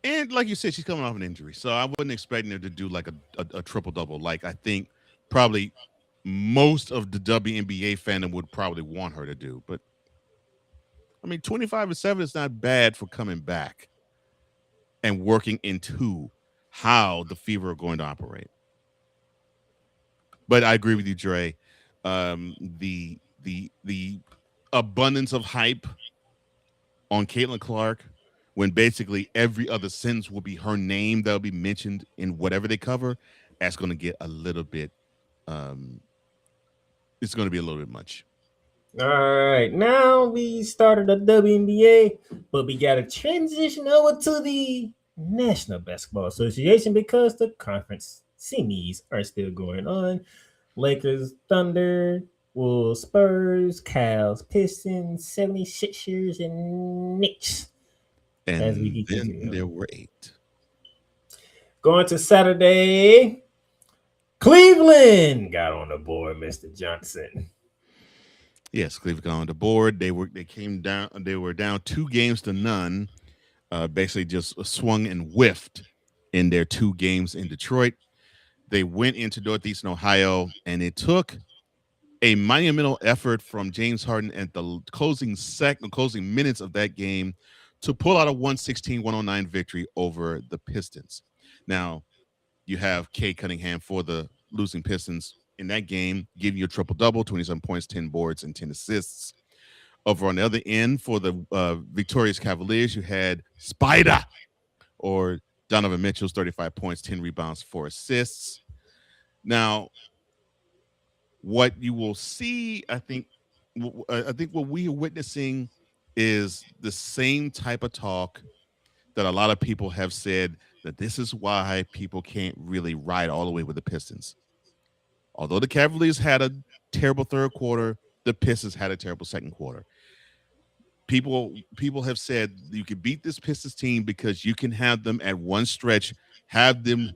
Speaker 4: And like you said, she's coming off an injury. So I wasn't expecting her to do like a triple-double. Like I think probably most of the WNBA fandom would probably want her to do. But, I mean, 25-7 is not bad for coming back and working into how the Fever are going to operate. But I agree with you, Dre. The abundance of hype on Caitlin Clark, when basically every other sentence will be her name that'll be mentioned in whatever they cover, that's going to get a little bit. It's going to be a little bit much.
Speaker 5: All right, now we started the WNBA, but we got to transition over to the National Basketball Association because the conference semis are still going on. Lakers, Thunder, Wolves, Spurs, Cavs, Pistons, 76ers, and Knicks.
Speaker 4: And
Speaker 5: as we
Speaker 4: then there were 8.
Speaker 5: Going to Saturday, Cleveland got on the board, Mr. Johnson.
Speaker 4: Yes, Cleveland got on the board. They were down 2 games to none. Basically just swung and whiffed in their 2 games in Detroit. They went into Northeastern Ohio, and it took a monumental effort from James Harden at the closing minutes of that game to pull out a 116-109 victory over the Pistons. Now, you have Kay Cunningham for the losing Pistons in that game, giving you a triple-double, 27 points, 10 boards, and 10 assists. Over on the other end, for the victorious Cavaliers, you had Spider, or Donovan Mitchell's 35 points, 10 rebounds, 4 assists. Now, what you will see, I think what we are witnessing is the same type of talk that a lot of people have said that this is why people can't really ride all the way with the Pistons. Although the Cavaliers had a terrible third quarter, the Pistons had a terrible second quarter. People have said you can beat this Pistons team because you can have them at one stretch, have them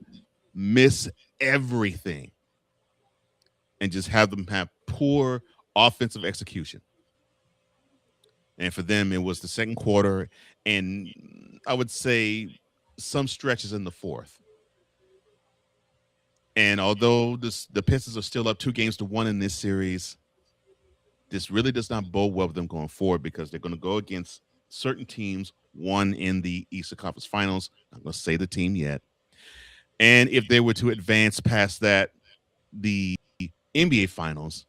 Speaker 4: miss everything, and just have them have poor offensive execution. And for them, it was the second quarter, and I would say some stretches in the fourth. And although the Pistons are still up 2-1 in this series, this really does not bode well with them going forward because they're going to go against certain teams, one in the Eastern Conference Finals. I'm not going to say the team yet. And if they were to advance past that, the NBA Finals,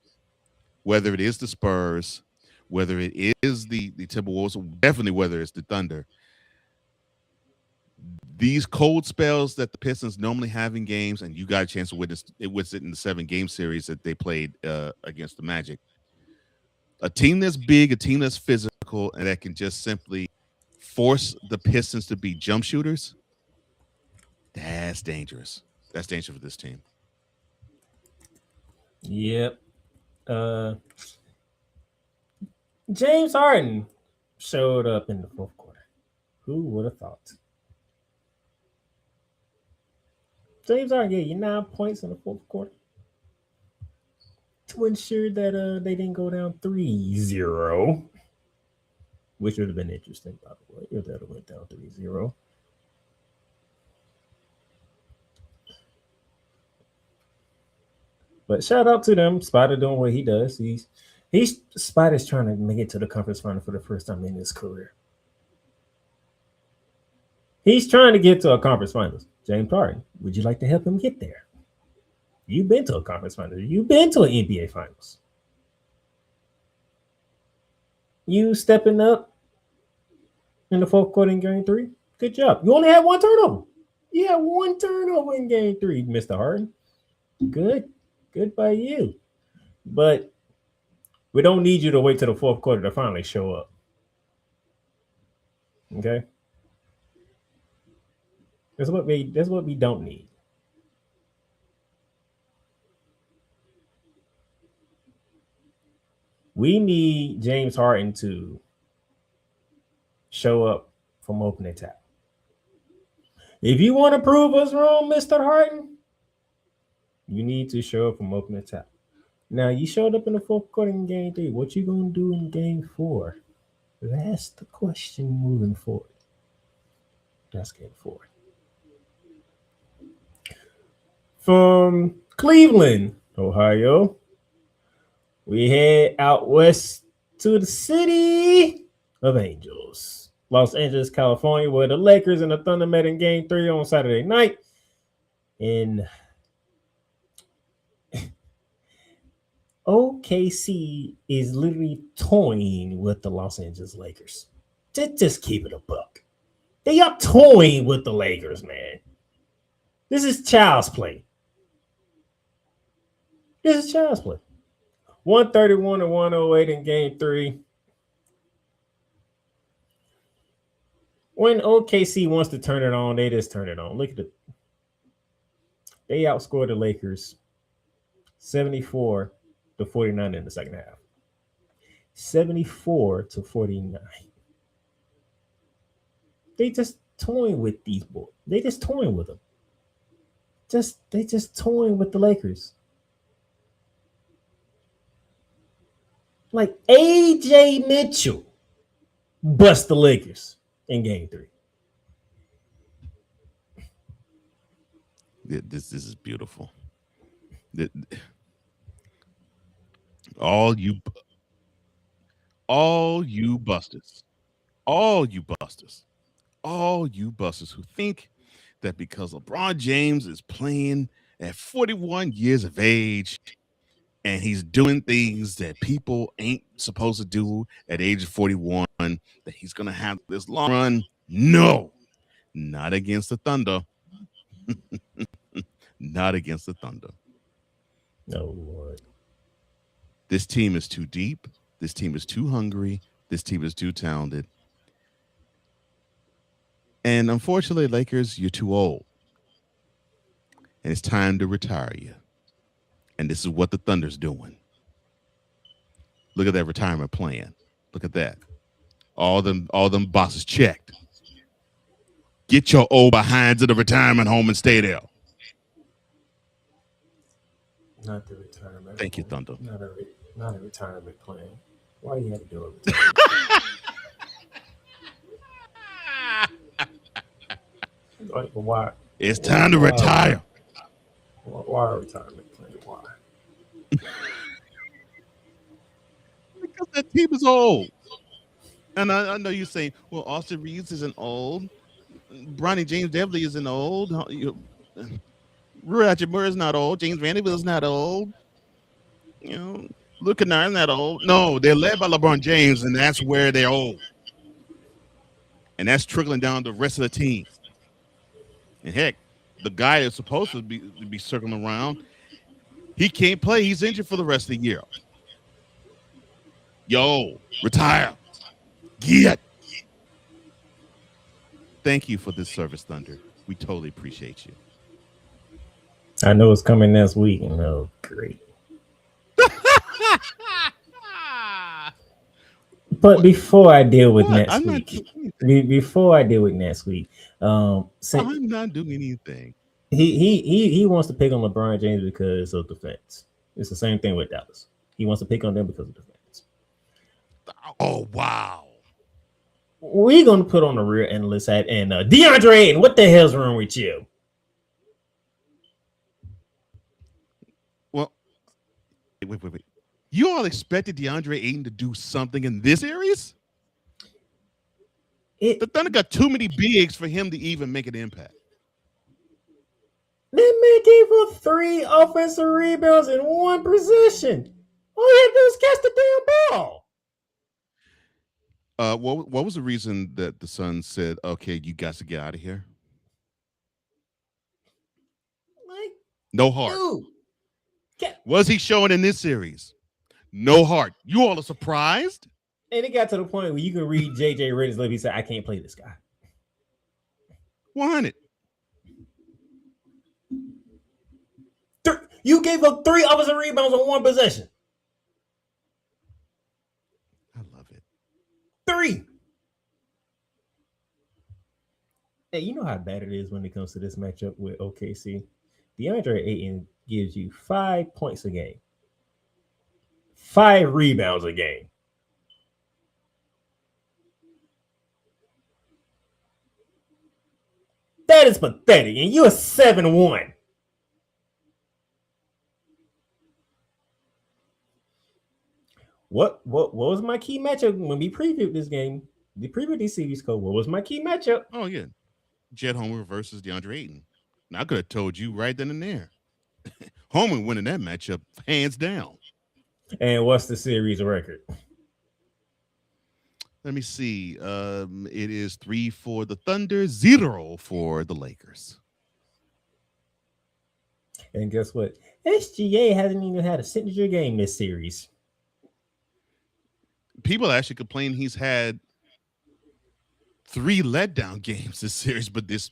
Speaker 4: whether it is the Spurs, whether it is the Timberwolves, definitely whether it's the Thunder, these cold spells that the Pistons normally have in games, and you got a chance to witness it in the 7-game series that they played against the Magic. A team that's big, a team that's physical, and that can just simply force the Pistons to be jump shooters, that's dangerous. That's dangerous for this team.
Speaker 5: Yep. James Harden showed up in the fourth quarter. Who would have thought? James Harden gave you 9 points in the fourth quarter to ensure that they didn't go down 3-0, which would have been interesting, by the way, if that went down 3-0. But shout out to them. Spider doing what he does. Spider's trying to make it to the conference final for the first time in his career. He's trying to get to a conference finals. James Harden, would you like to help him get there? You've been to a conference final. You've been to an NBA finals. You stepping up in the fourth quarter in game 3. Good job. You only had one turnover. You had one turnover in game 3, Mr. Harden. Good. Good by you. But we don't need you to wait till the fourth quarter to finally show up. Okay? That's what we don't need. We need James Harden to show up from opening tap. If you want to prove us wrong, Mr. Harden, you need to show up from opening tap. Now, you showed up in the fourth quarter in game 3. What you going to do in game 4? That's the question moving forward. That's game 4. From Cleveland, Ohio, we head out west to the city of Angels, Los Angeles, California, where the Lakers and the Thunder met in game 3 on Saturday night. And OKC is literally toying with the Los Angeles Lakers. Just keep it a buck. They are toying with the Lakers, man. This is child's play. This is child's play. 131 to 108 in game 3. When OKC wants to turn it on, they just turn it on. Look at it. They outscored the Lakers 74 to 49 in the second half. 74 to 49. They just toying with these boys. They just toying with them. They just toying with the Lakers. Like AJ Mitchell bust the Lakers in game 3.
Speaker 4: This is beautiful. All you busters who think that because LeBron James is playing at 41 years of age and he's doing things that people ain't supposed to do at age 41, that he's going to have this long run. No, not against the Thunder. Not against the Thunder.
Speaker 5: No, Lord.
Speaker 4: This team is too deep. This team is too hungry. This team is too talented. And unfortunately, Lakers, you're too old. And it's time to retire you. And this is what the Thunder's doing. Look at that retirement plan. Look at that. All them boxes checked. Get your old behinds to the retirement home and stay there.
Speaker 5: Not the retirement.
Speaker 4: Thank you, Thunder.
Speaker 5: Not a retirement plan. Why you have to do it? Like, why?
Speaker 4: It's time to retire.
Speaker 5: Why a retirement plan? Why?
Speaker 4: Because that team is old. And I know you're saying, well, Austin Reeves isn't old. Bronny James definitely isn't old. Roger Moore is not old. James Vanderbilt's not old. Luke Kennard's not old. No, they're led by LeBron James, and that's where they're old. And that's trickling down the rest of the team. And heck, the guy that's supposed to be circling around, he can't play. He's injured for the rest of the year. Yo, retire. Get. Thank you for this service, Thunder. We totally appreciate you.
Speaker 5: I know it's coming next week, and oh, great. But before I deal with next week,
Speaker 4: I'm not doing anything.
Speaker 5: He wants to pick on LeBron James because of defense. It's the same thing with Dallas. He wants to pick on them because of defense.
Speaker 4: Oh wow.
Speaker 5: We're gonna put on the real analyst hat and DeAndre Ayton. What the hell's wrong with you?
Speaker 4: Well, wait. You all expected DeAndre Ayton to do something in this series? The Thunder got too many bigs for him to even make an impact.
Speaker 5: That man gave up 3 offensive rebounds in 1 possession. All he had to do was catch the damn ball.
Speaker 4: What was the reason that the Suns said, okay, you guys to get out of here?
Speaker 5: Like,
Speaker 4: no heart.
Speaker 5: Dude.
Speaker 4: Was he showing in this series? No heart. You all are surprised?
Speaker 5: And it got to the point where you can read JJ Redick's lips. He said, I can't play this guy.
Speaker 4: 100.
Speaker 5: You gave up 3 offensive rebounds on 1 possession.
Speaker 4: I love it.
Speaker 5: 3. Hey, you know how bad it is when it comes to this matchup with OKC? DeAndre Ayton gives you 5 points a game, 5 rebounds a game. That is pathetic, and you're 7-1. What was my key matchup when we previewed this game? The previewed this series code. What was my key matchup?
Speaker 4: Oh yeah, Jet Homer versus DeAndre Ayton. Now, I could have told you right then and there. Homer winning that matchup hands down.
Speaker 5: And what's the series record?
Speaker 4: Let me see. It is 3 for the Thunder, 0 for the Lakers.
Speaker 5: And guess what? SGA hasn't even had a signature game this series.
Speaker 4: People actually complain he's had 3 letdown games this series, but this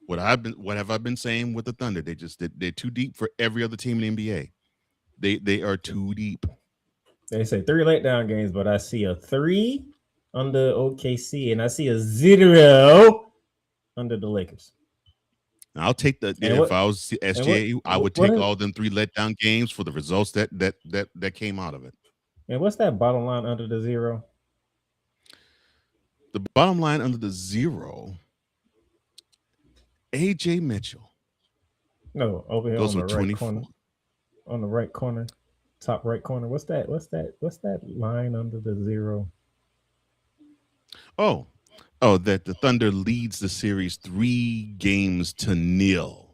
Speaker 4: what have I been saying with the Thunder? They're too deep for every other team in the NBA. They are too deep.
Speaker 5: They say 3 letdown games, but I see a 3 under OKC and I see a 0 under the Lakers.
Speaker 4: I'll take the if I was SGA, I would take all them 3 letdown games for the results that came out of it.
Speaker 5: And what's that bottom line under the 0?
Speaker 4: The bottom line under the 0, AJ Mitchell.
Speaker 5: No, over here
Speaker 4: those
Speaker 5: on
Speaker 4: were
Speaker 5: the right
Speaker 4: 24.
Speaker 5: corner. On the right corner, top right corner. What's that line under the 0?
Speaker 4: Oh, that the Thunder leads the series 3-0.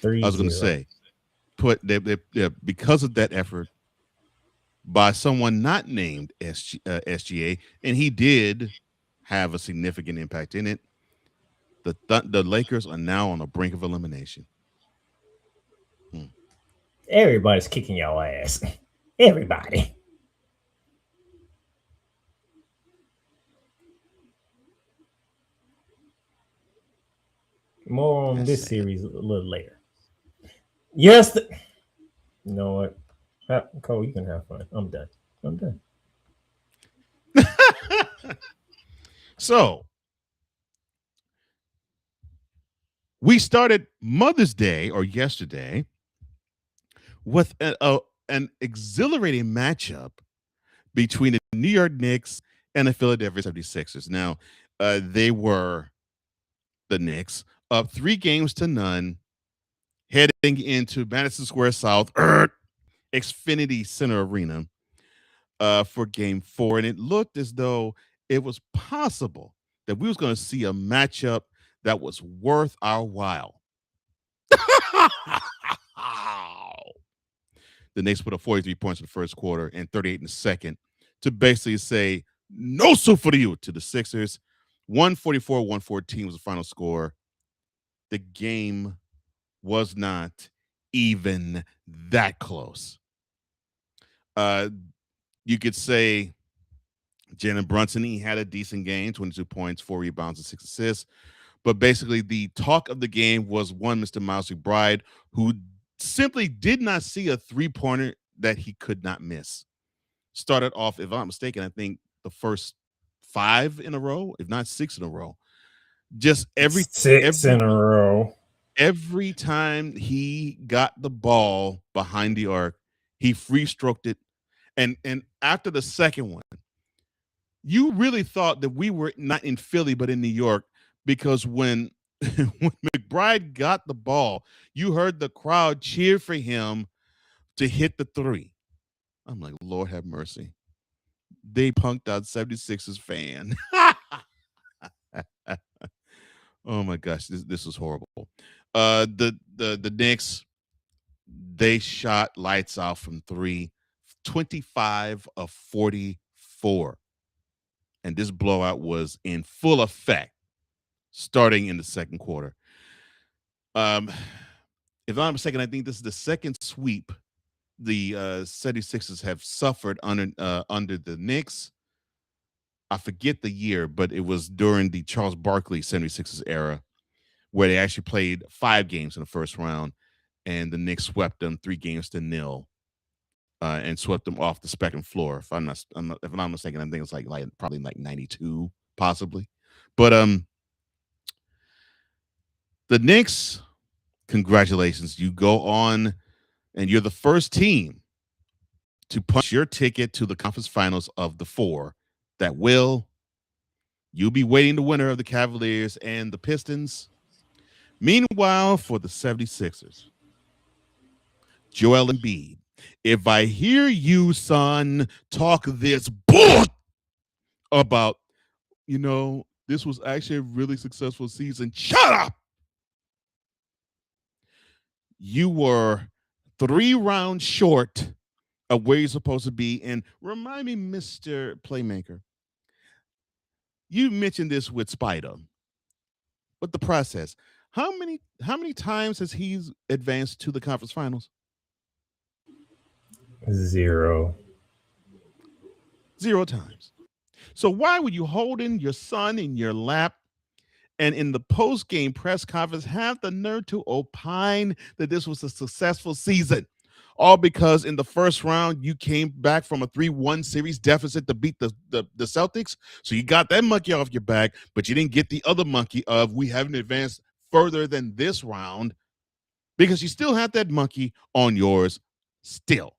Speaker 4: I was going to say, because of that effort by someone not named SGA, and he did have a significant impact in it. The Lakers are now on the brink of elimination.
Speaker 5: Everybody's kicking your ass. Everybody. More on
Speaker 4: That's
Speaker 5: this
Speaker 4: sad.
Speaker 5: series a little later. Yes. You know what? Cole, you can have fun. I'm done. I'm done.
Speaker 4: So we started Mother's Day or yesterday with an exhilarating matchup between the New York Knicks and the Philadelphia 76ers. Now, they were the Knicks up 3-0 heading into Madison Square South, Xfinity Center Arena for Game 4, and it looked as though it was possible that we was going to see a matchup that was worth our while. The Knicks put up 43 points in the first quarter and 38 in the second to basically say no soup for you to the Sixers. 144-114 was the final score. The game was not even that close. You could say Jalen Brunson, he had a decent game, 22 points, 4 rebounds, and 6 assists. But basically, the talk of the game was one Mr. Miles McBride, who simply did not see a three-pointer that he could not miss. Started off, if I'm not mistaken, I think the first 5 in a row, if not 6 in a row. Just every
Speaker 5: in a row.
Speaker 4: Every time he got the ball behind the arc, he free stroked it. And after the second one, you really thought that we were not in Philly, but in New York, because when when McBride got the ball, you heard the crowd cheer for him to hit the 3. I'm like, Lord have mercy. They punked out 76ers fan. Oh my gosh, this was horrible. The Knicks, they shot lights out from 3, 25 of 44. And this blowout was in full effect starting in the second quarter. If I'm not mistaken, I think this is the second sweep the 76ers have suffered under the Knicks. I forget the year, but it was during the Charles Barkley 76ers era where they actually played 5 games in the first round, and the Knicks swept them 3-0 and swept them off the Spectrum floor. If I'm not mistaken, I think it's like probably like 92, possibly. But the Knicks, congratulations. You go on and you're the first team to punch your ticket to the conference finals of the 4 that will. You'll be waiting the winner of the Cavaliers and the Pistons. Meanwhile, for the 76ers, Joel Embiid, if I hear you, son, talk this bull about, this was actually a really successful season, shut up. You were 3 rounds short of where you're supposed to be. And remind me, Mr. Playmaker, you mentioned this with Spider, but the process. How many times has he advanced to the conference finals?
Speaker 5: 0.
Speaker 4: 0 times. So why were you holding your son in your lap and in the post-game press conference have the nerve to opine that this was a successful season? All because in the first round, you came back from a 3-1 series deficit to beat the Celtics. So you got that monkey off your back, but you didn't get the other monkey of we haven't advanced further than this round, because you still have that monkey on yours still.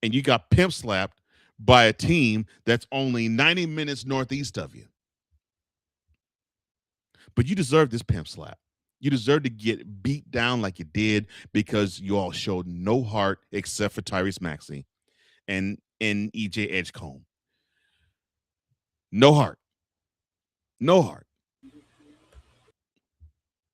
Speaker 4: And you got pimp slapped by a team that's only 90 minutes northeast of you. But you deserve this pimp slap. You deserve to get beat down like you did, because you all showed no heart except for Tyrese Maxey and EJ Edgecombe. No heart. No heart.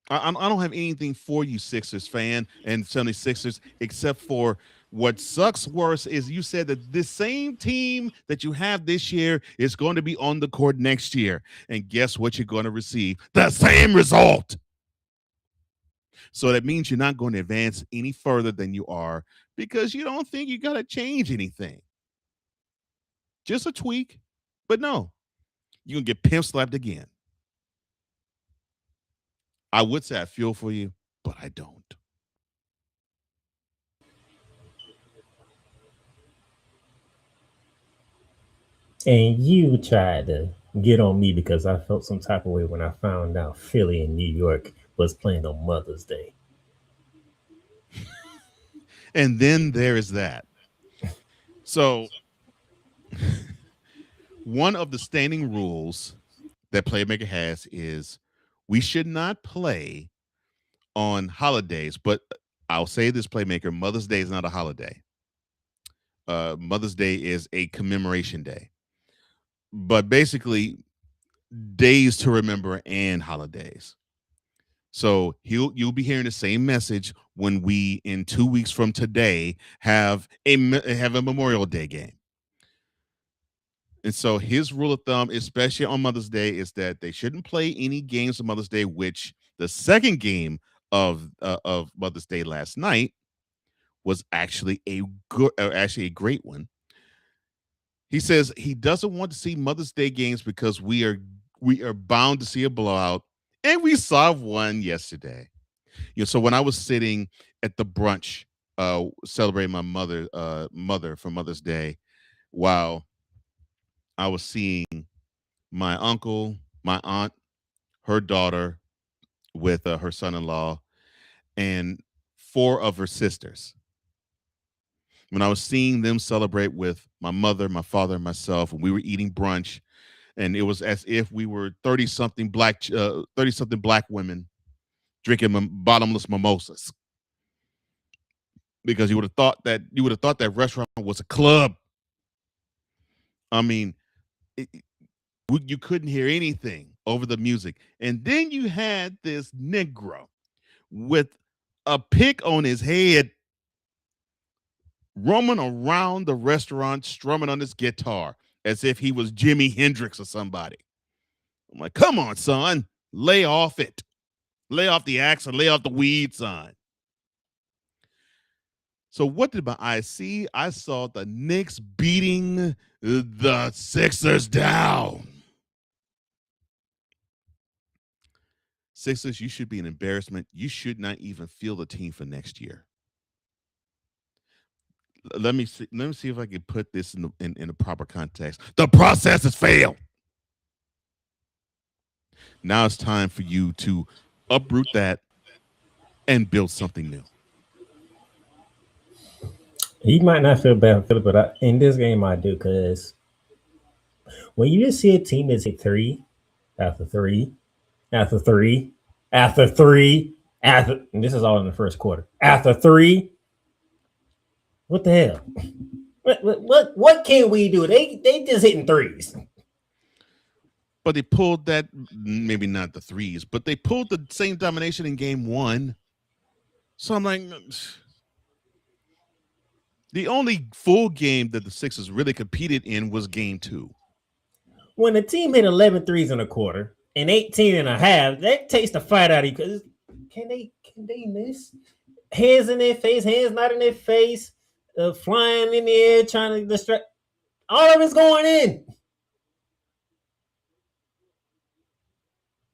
Speaker 4: I don't have anything for you, Sixers fan and 76ers, except for what sucks worse is you said that this same team that you have this year is going to be on the court next year. And guess what you're going to receive? The same result. So that means you're not going to advance any further than you are, because you don't think you got to change anything. Just a tweak. But no, you're going to get pimp slapped again. I would say I feel for you, but I don't.
Speaker 5: And you tried to get on me because I felt some type of way when I found out Philly and New York was playing on Mother's Day.
Speaker 4: And then there is that. So one of the standing rules that Playmaker has is we should not play on holidays, but I'll say this, Playmaker, Mother's Day is not a holiday. Mother's Day is a commemoration day. But basically, days to remember and holidays. So you'll be hearing the same message when we, in 2 weeks from today, have a Memorial Day game. And so his rule of thumb, especially on Mother's Day, is that they shouldn't play any games on Mother's Day. Which the second game of Mother's Day last night was actually a great one. He says he doesn't want to see Mother's Day games because we are bound to see a blowout, and we saw one yesterday. So when I was sitting at the brunch celebrating my mother for Mother's Day, while I was seeing my uncle, my aunt, her daughter with her son-in-law, and 4 of her sisters. When I was seeing them celebrate with my mother, my father, and myself, and we were eating brunch, and it was as if we were 30-something black women drinking bottomless mimosas. Because you would have thought that restaurant was a club. I mean, you couldn't hear anything over the music. And then you had this Negro with a pick on his head roaming around the restaurant, strumming on his guitar as if he was Jimi Hendrix or somebody. I'm like, come on, son, lay off it. Lay off the axe and lay off the weed, son. So what did my eyes see? I saw the Knicks beating the Sixers down. Sixers, you should be an embarrassment. You should not even field a team for next year. Let me see if I can put this in a proper context. The process has failed. Now it's time for you to uproot that and build something new.
Speaker 5: He might not feel bad for Philip, but in this game I do, because when you just see a team that's hit 3 after 3 after 3 after 3 after, and this is all in the first quarter, after 3, what the hell? What can we do? They just hitting threes.
Speaker 4: But they pulled that, maybe not the threes, but they pulled the same domination in game 1. So I'm like, the only full game that the Sixers really competed in was game 2.
Speaker 5: When a team hit 11 threes in a quarter and 18 and a half, that takes the fight out of you. Because can they miss? Hands in their face, hands not in their face, flying in the air, trying to distract. All of it's going in.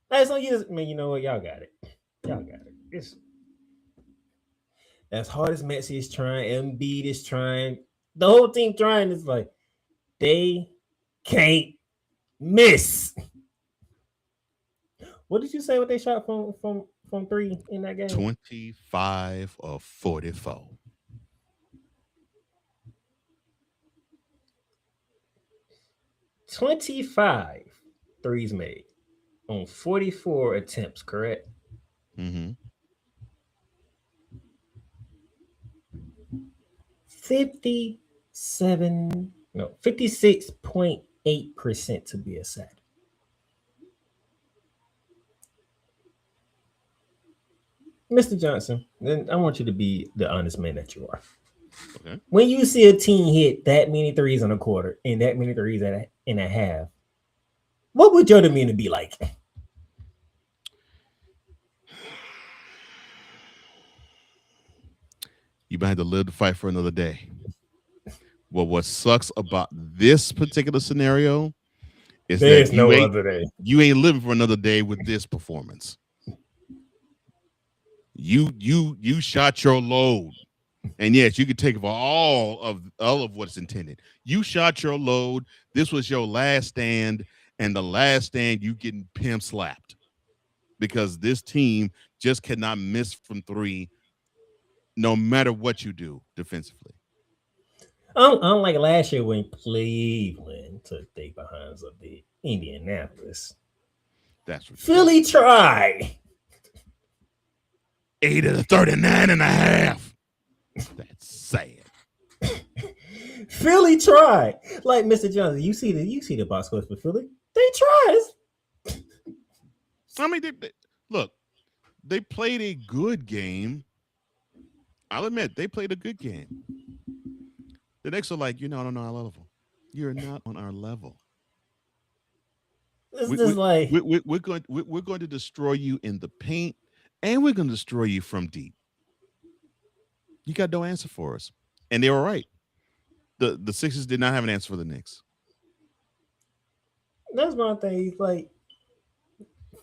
Speaker 5: That's on you. I mean, you know what? Y'all got it. It's as hard as Messi is trying, Embiid is trying, the whole team trying. Is like they can't miss. What did you say? What they shot from 3 in that game?
Speaker 4: 25 of 44.
Speaker 5: $25 threes made on 44 attempts, correct?
Speaker 4: Mm-hmm.
Speaker 5: 56.8% to be exact. Mr. Johnson, then I want you to be the honest man that you are.
Speaker 4: Okay.
Speaker 5: When you see a team hit that many threes in a quarter and that many threes in a half, what would your demeanor be like?
Speaker 4: You might have to live to fight for another day. Well, what sucks about this particular scenario is
Speaker 5: there's
Speaker 4: that
Speaker 5: no other day.
Speaker 4: You ain't living for another day with this performance. You shot your load. And yes, you could take for all of what's intended. You shot your load. This was your last stand, and the last stand you getting pimp slapped because this team just cannot miss from three, no matter what you do defensively.
Speaker 5: Unlike last year when Cleveland took their behinds of the Indianapolis,
Speaker 4: That's ridiculous.
Speaker 5: Philly tried.
Speaker 4: 8 of the 39 and a half. That's sad.
Speaker 5: Philly tried. Like Mr. Johnson, you see the box scores for Philly. They tried.
Speaker 4: I mean, look, they played a good game. I'll admit they played a good game. The Knicks are like, you're not on our level. You're not on our level.
Speaker 5: It's just like
Speaker 4: we're going to destroy you in the paint, and we're going to destroy you from deep. You got no answer for us, and they were right. The Sixers did not have an answer for the Knicks.
Speaker 5: That's my thing. Like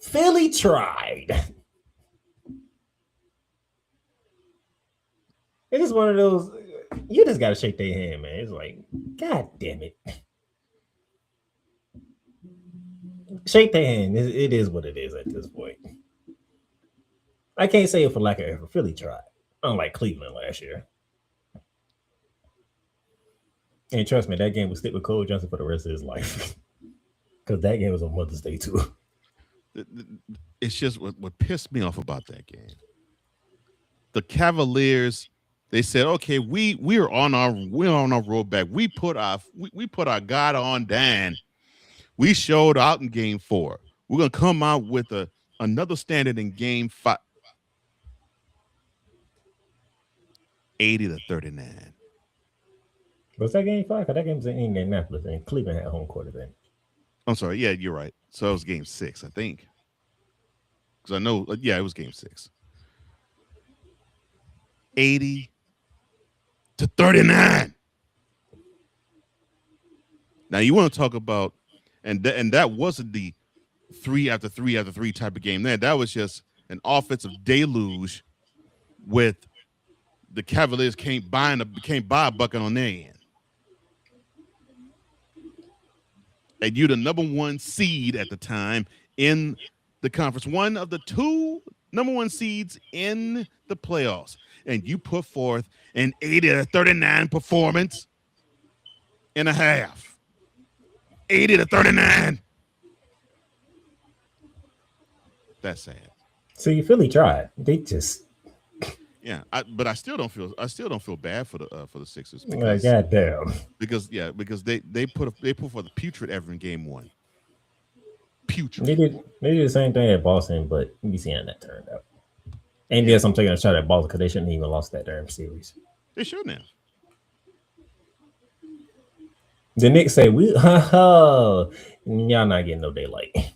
Speaker 5: Philly tried. It's just one of those. You just gotta shake their hand, man. It's like, God damn it. Shake their hand. It is what it is at this point. I can't say it for lack of effort. Philly tried. Unlike Cleveland last year. And trust me, that game will stick with Cole Johnson for the rest of his life. Because that game was on Mother's Day too.
Speaker 4: It's just what pissed me off about that game. The Cavaliers, they said, okay, we're on our road back. We put our God on Dan. We showed out in game 4. We're gonna come out with another standard in game 5. 80-39.
Speaker 5: Was that game 5? Because that game was in Indianapolis and Cleveland had home court advantage.
Speaker 4: I'm sorry. Yeah, you're right. So it was game 6, I think. Because I know, yeah, it was game 6. 80-39. Now you want to talk about, and that wasn't the 3 after 3 after 3 type of game. That was just an offensive deluge with the Cavaliers can't buy a bucket on their end. And you're the number 1 seed at the time in the conference, one of the 2 number 1 seeds in the playoffs. And you put forth an 80-39 performance and a half. 80-39. That's sad.
Speaker 5: See, Philly tried. They just
Speaker 4: but I still don't feel bad for the Sixers
Speaker 5: because goddamn.
Speaker 4: Because they put for the putrid ever in game 1. Putrid.
Speaker 5: They did the same thing at Boston, but you see how that turned out. And yes, I'm taking a shot at Boston because they shouldn't even lost that damn series.
Speaker 4: They shouldn't have.
Speaker 5: The Knicks say y'all not getting no daylight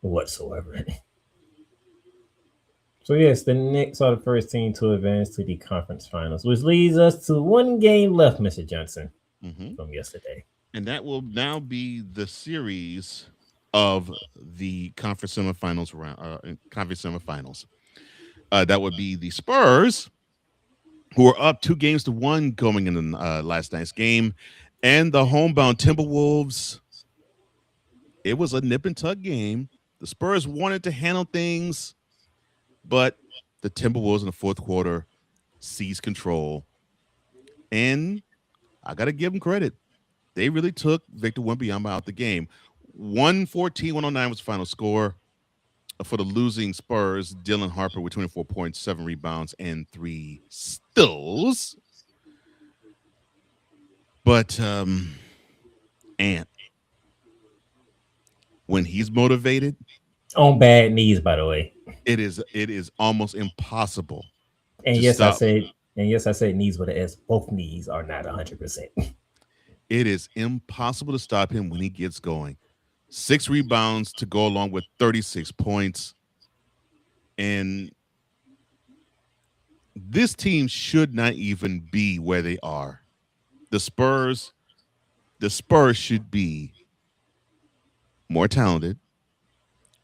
Speaker 5: whatsoever. So yes, the Knicks are the first team to advance to the conference finals, which leads us to 1 game left, Mr. Johnson, from yesterday.
Speaker 4: And that will now be the series of the conference semifinals that would be the Spurs, who are up 2-1 going into last night's game, and the homebound Timberwolves. It was a nip and tuck game. The Spurs wanted to handle things, but the Timberwolves in the fourth quarter seized control. And I got to give them credit. They really took Victor Wembanyama out the game. 114-109 was the final score for the losing Spurs. Dylan Harper with 24 points, 7 rebounds, and 3 steals. But Ant, when he's motivated,
Speaker 5: on bad knees, by the way,
Speaker 4: it is almost impossible.
Speaker 5: And yes, I said knees with an S. Both knees are not 100%.
Speaker 4: It is impossible to stop him when he gets going. 6 rebounds to go along with 36 points. And this team should not even be where they are. The Spurs should be more talented,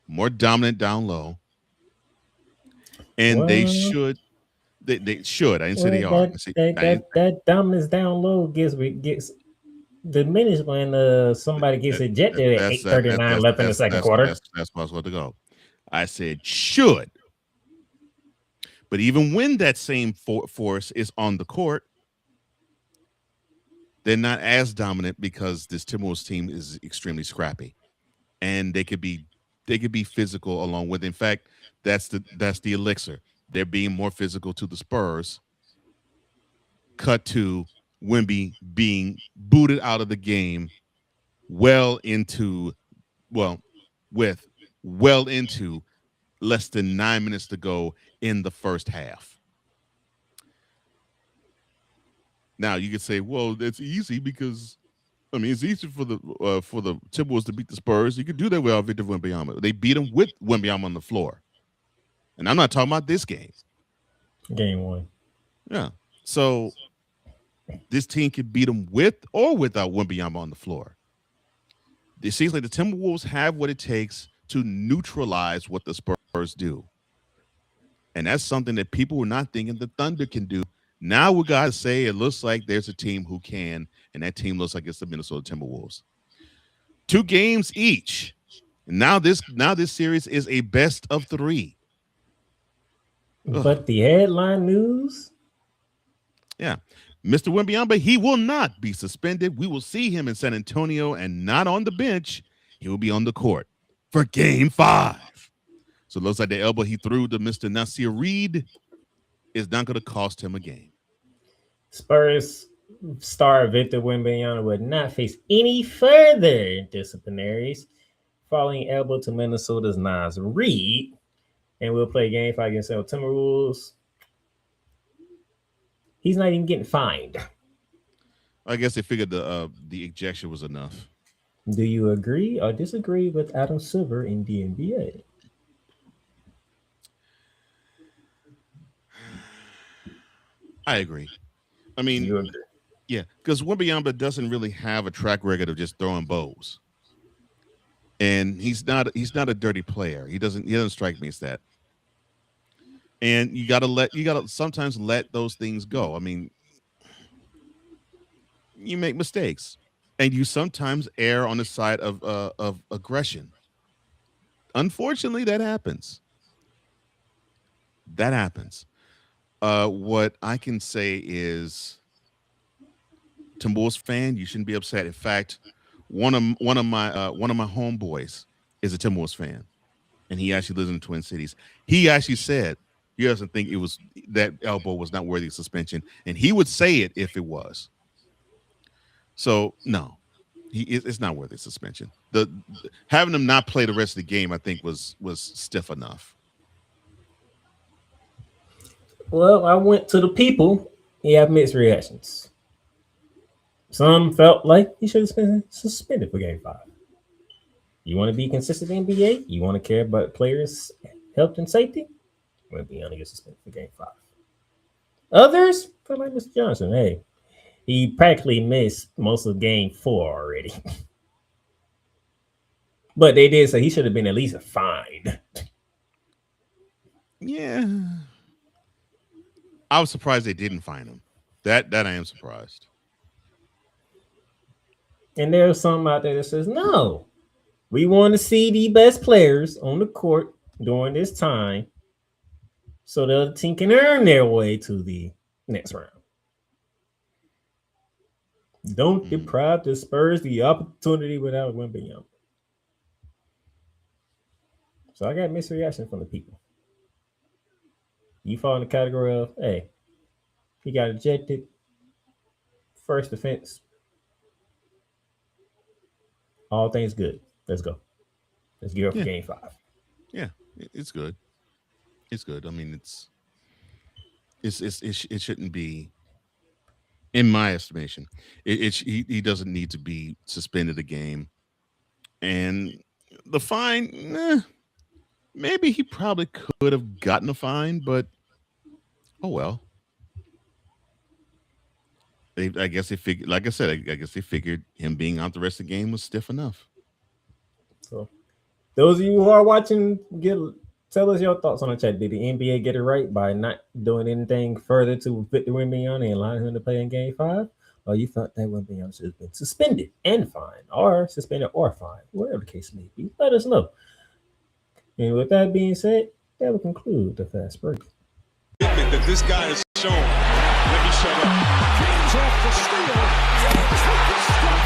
Speaker 4: more dominant down low. and they
Speaker 5: Well,
Speaker 4: should. They should. I didn't say
Speaker 5: well,
Speaker 4: they are. I say,
Speaker 5: that dominance down low gets diminished when somebody gets ejected at 8:39 left in the second quarter.
Speaker 4: that's possible to go. I said should, but even when that same force is on the court, they're not as dominant because this Timberwolves team is extremely scrappy, and they could be physical along with. In fact, that's the elixir. They're being more physical to the Spurs. Cut to Wemby being booted out of the game with well into less than 9 minutes to go in the first half. Now you could say, well, that's easy because it's easy for the Timberwolves to beat the Spurs. You could do that without Victor Wembanyama. They beat them with Wembanyama on the floor, and I'm not talking about this game.
Speaker 5: Game 1.
Speaker 4: Yeah, so this team could beat them with or without Wembanyama on the floor. It seems like the Timberwolves have what it takes to neutralize what the Spurs do. And that's something that people were not thinking the Thunder can do. Now we got to say it looks like there's a team who can, and that team looks like it's the Minnesota Timberwolves. 2 games each. And now this series is a best of 3.
Speaker 5: But the headline news?
Speaker 4: Yeah. Mr. Wembanyama, he will not be suspended. We will see him in San Antonio and not on the bench. He will be on the court for game 5. So it looks like the elbow he threw to Mr. Nasir Reed is not going to cost him a game.
Speaker 5: Spurs star Victor Wembanyama would not face any further disciplinaries following elbow to Minnesota's Nas Reed, and we'll play game 5 against the Timberwolves. He's not even getting fined.
Speaker 4: I guess they figured the ejection was enough.
Speaker 5: Do you agree or disagree with Adam Silver in the NBA?
Speaker 4: I agree. You agree? Yeah, because Wembanyama doesn't really have a track record of just throwing bows, and he's not a dirty player. He doesn't strike me as that. And you gotta sometimes let those things go. You make mistakes, and you sometimes err on the side of aggression. Unfortunately, that happens. What I can say is, Timberwolves fan, you shouldn't be upset. In fact, one of my homeboys is a Timberwolves fan, and he actually lives in the Twin Cities. He actually said he doesn't think that elbow was not worthy of suspension, and he would say it if it was. So no, it's not worthy of suspension. Having him not play the rest of the game, I think, was stiff enough.
Speaker 5: Well, I went to the people. He had mixed reactions. Some felt like he should have been suspended for game 5. You want to be consistent in the NBA? You want to care about players' health and safety? Wembanyama gets suspended for game 5. Others felt like Mr. Johnson. Hey, he practically missed most of game 4 already. But they did say he should have been at least fined.
Speaker 4: Yeah. I was surprised they didn't fine him. That I am surprised.
Speaker 5: And there's some out there that says, no, we want to see the best players on the court during this time so the other team can earn their way to the next round. Don't deprive the Spurs the opportunity without Wembanyama. So I got mixed reaction from the people. You fall in the category of, hey, he got ejected. First offense. All things good. Let's go. Let's gear up for game 5.
Speaker 4: Yeah, it's good. It's good. It shouldn't be, in my estimation, he doesn't need to be suspended a game. And the fine, maybe he probably could have gotten a fine, but oh well. I guess they figured, like I said, I guess they figured him being out the rest of the game was stiff enough.
Speaker 5: So those of you who are watching, get Tell us your thoughts on the chat. Did the NBA get it right by not doing anything further to fit the Wembanyama and allowing him to play in Game 5? Or you felt that Wembanyama should have been suspended and fined, or suspended or fined, whatever the case may be? Let us know. And with that being said, that will conclude the fast break.
Speaker 7: That this guy has shown. Let me shut up. James off the steal. James with the stop.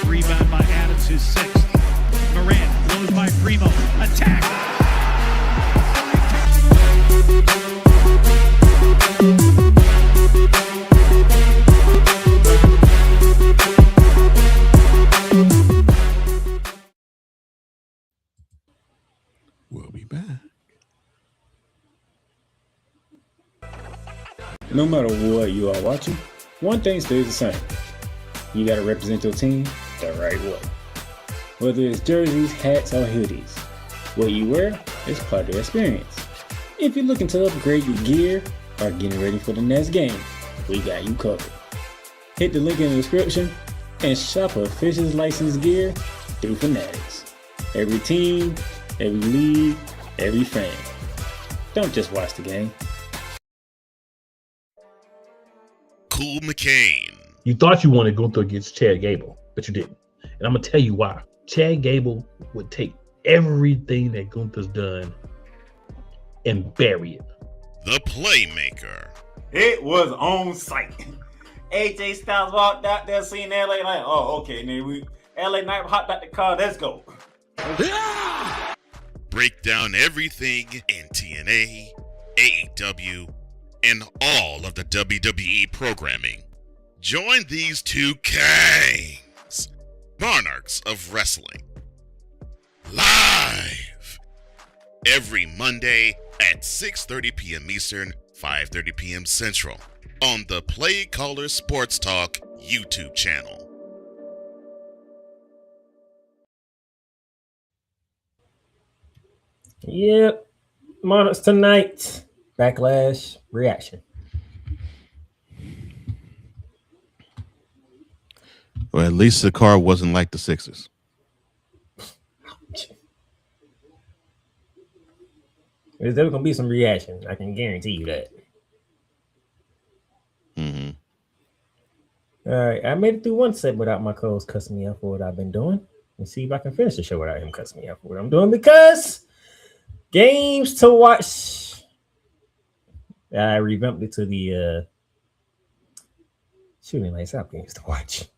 Speaker 8: Rebound by Adams, his sixth. Morant blows by Primo. Attack.
Speaker 4: We'll be back.
Speaker 9: No matter what you are watching, one thing stays the same. You gotta represent your team the right way. Whether it's jerseys, hats, or hoodies, what you wear is part of the experience. If you're looking to upgrade your gear or getting ready for the next game, we got you covered. Hit the link in the description and shop officials licensed gear through Fanatics. Every team, every league, every fan. Don't just watch the game.
Speaker 4: Cool McCain.
Speaker 10: You thought you wanted to go through against Chad Gable, but you didn't. And I'm going to tell you why. Chad Gable would take everything that Gunther's done and bury it.
Speaker 4: The Playmaker.
Speaker 11: It was on site. AJ Styles walked out there seeing LA like, oh, okay, then LA Knight hopped out the car, let's go.
Speaker 4: Break down everything in TNA, AEW, and all of the WWE programming. Join these two kings, monarchs of wrestling, live every Monday at 6:30 p.m. Eastern, 5:30 p.m. Central on the Playmakerz Sports Talk YouTube channel.
Speaker 5: Yep. Monarchs tonight. Backlash reaction.
Speaker 4: Well, at least the car wasn't like the Sixers.
Speaker 5: There's going to be some reaction. I can guarantee you that.
Speaker 4: Mm-hmm.
Speaker 5: All right. I made it through one set without my co-host cussing me out for what I've been doing. And see if I can finish the show without him cussing me out for what I'm doing, because games to watch. I revamped it to the shooting lights out games to watch.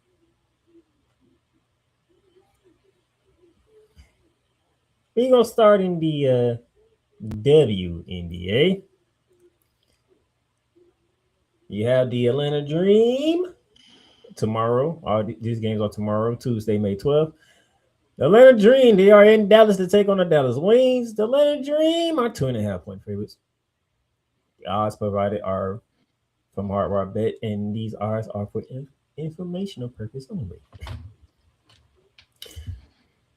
Speaker 5: We're going to start in the WNBA. You have the Atlanta Dream tomorrow. All these games are tomorrow, Tuesday, May 12th. The Atlanta Dream, they are in Dallas to take on the Dallas Wings. The Atlanta Dream are 2.5-point favorites. The odds provided are from Hard Rock Bet, and these odds are for informational purpose only.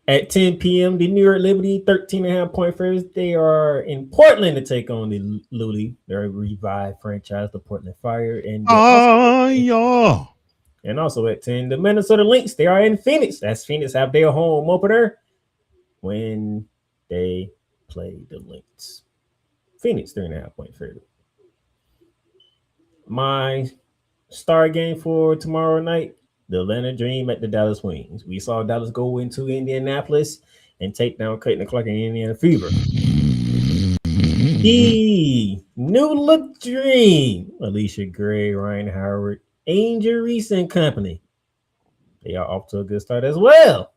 Speaker 5: At 10 p.m., the New York Liberty, 13.5-point favorites. They are in Portland to take on the Ludi, their revived franchise, the Portland Fire. And also at 10, the Minnesota Lynx, they are in Phoenix. That's Phoenix have their home opener when they play the Lynx. Phoenix, 3.5-point favorite. My star game for tomorrow night, the Atlanta Dream at the Dallas Wings. We saw Dallas go into Indianapolis and take down Clayton Clark and Indiana Fever. The New Look Dream, Alicia Gray, Ryan Howard, Angel Reese and company. They are off to a good start as well.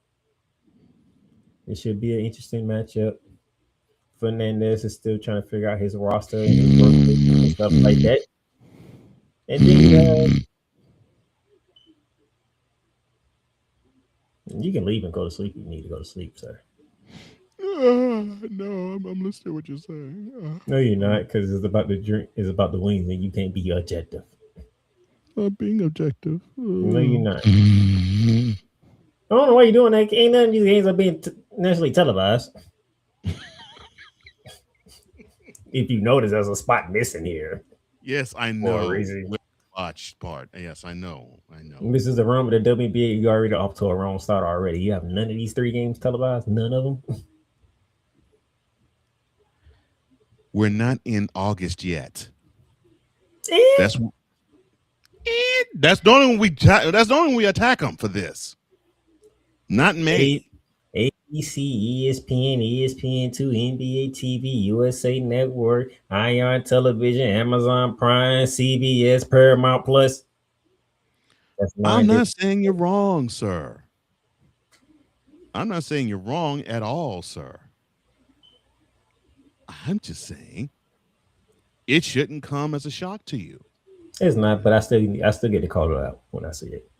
Speaker 5: It should be an interesting matchup. Fernandez is still trying to figure out his roster and his work and stuff like that. And then you can leave and go to sleep. You need to go to sleep, sir.
Speaker 4: No, I'm listening to what you're saying.
Speaker 5: No, you're not, because it's about the drink. It's about the wings, and you can't be objective.
Speaker 4: Being objective.
Speaker 5: No, you're not. I don't know why you're doing that. Ain't none of these games are being nationally televised. If you notice, there's a spot missing here.
Speaker 4: Yes, I
Speaker 5: For a
Speaker 4: know.
Speaker 5: reason.
Speaker 4: With the watch part. Yes, I know. I know.
Speaker 5: This is the run with the WNBA. You already off to a wrong start already. You have none of these 3 games televised. None of them.
Speaker 4: We're not in August yet. That's the only when that's the only when we attack them for this. Not May.
Speaker 5: ABC, ESPN, ESPN2, NBA TV, USA Network, Ion Television, Amazon Prime, CBS, Paramount Plus.
Speaker 4: I'm not saying you're wrong, sir. I'm not saying you're wrong at all, sir. I'm just saying it shouldn't come as a shock to you.
Speaker 5: It's not, but I still get to call it out when I see it.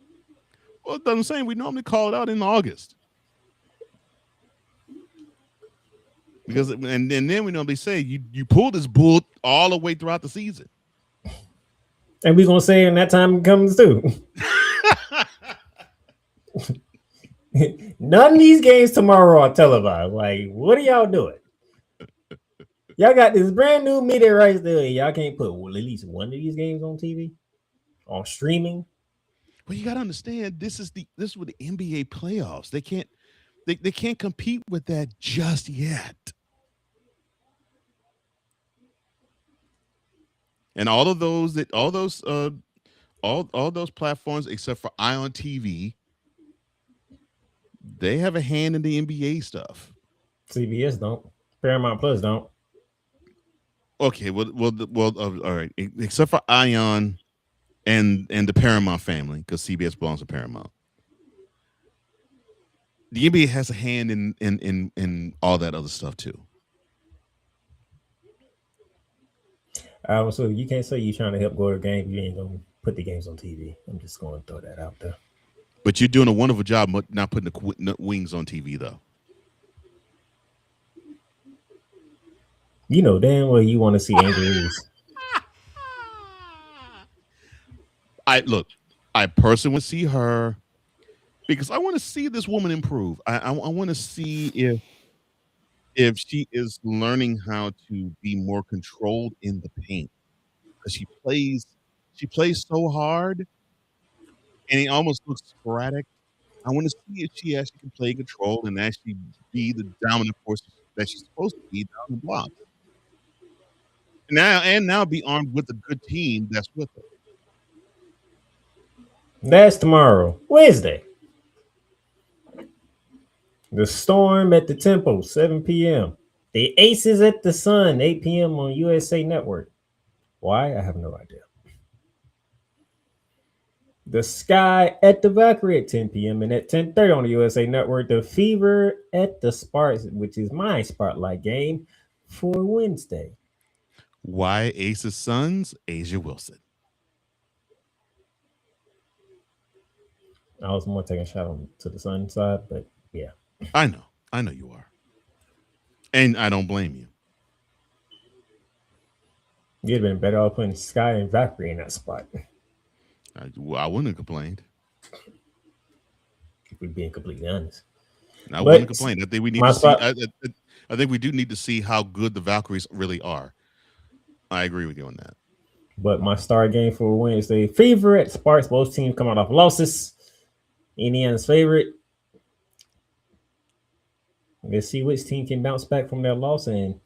Speaker 4: Well, I'm saying we normally call it out in August. Because and then we normally say you pull this bull all the way throughout the season.
Speaker 5: And we're gonna say when that time comes too. None of these games tomorrow are televised. Like, what are y'all doing? Y'all got this brand new media rights there. Y'all can't put at least one of these games on TV, on streaming.
Speaker 4: Well, you gotta understand this is with the NBA playoffs. They can't compete with that just yet. And all those platforms except for Ion TV, they have a hand in the NBA stuff.
Speaker 5: CBS don't. Paramount Plus don't.
Speaker 4: Okay, well, all right. Except for Ion and the Paramount family, because CBS belongs to Paramount. The NBA has a hand in all that other stuff too.
Speaker 5: So you can't say you're trying to help go to the game. You ain't gonna put the games on TV. I'm just going to throw that out there.
Speaker 4: But you're doing a wonderful job not putting the wings on TV, though.
Speaker 5: You know damn well you want to see Angel Reese.
Speaker 4: I personally want to see her because I want to see this woman improve. I want to see if she is learning how to be more controlled in the paint. Because she plays so hard and it almost looks sporadic. I want to see if she actually can play control and actually be the dominant force that she's supposed to be down the block. Now be armed with a good team that's with her.
Speaker 5: That's tomorrow, Wednesday. The Storm at the Temple, 7 p.m. The Aces at the Sun, 8 p.m. on USA Network. Why? I have no idea. The Sky at the Valkyrie at 10 p.m. and at 10:30 on the USA Network. The Fever at the Sparks, which is my spotlight game for Wednesday.
Speaker 4: Why Aces Suns? Asia Wilson.
Speaker 5: I was more taking a shot to the Sun side, but yeah.
Speaker 4: I know you are. And I don't blame you.
Speaker 5: You'd have been better off putting Sky and Valkyrie in that spot.
Speaker 4: I wouldn't have complained.
Speaker 5: If we're being completely honest.
Speaker 4: I wouldn't complain. I think we need to see. I think we do need to see how good the Valkyries really are. I agree with you on that.
Speaker 5: But my star game for Wednesday, Fever at Sparks. Both teams come out off losses. Indiana's favorite. Let's see which team can bounce back from their loss and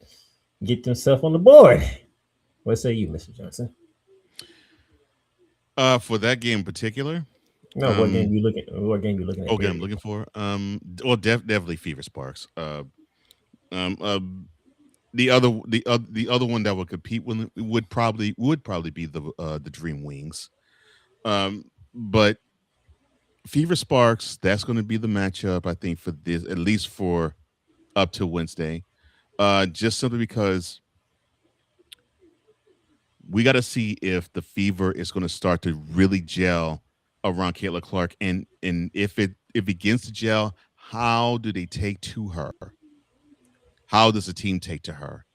Speaker 5: get themselves on the board. What say you, Mr. Johnson?
Speaker 4: For that game in particular.
Speaker 5: No, what game you looking at?
Speaker 4: Okay, I'm looking for. Well, definitely Fever Sparks. The other one that would compete would probably be the Dream Wings. But Fever Sparks, that's going to be the matchup, I think, for this, at least for up to Wednesday. Just simply because we got to see if the Fever is going to start to really gel around Caitlin Clark, and if it begins to gel, how do they take to her? How does the team take to her?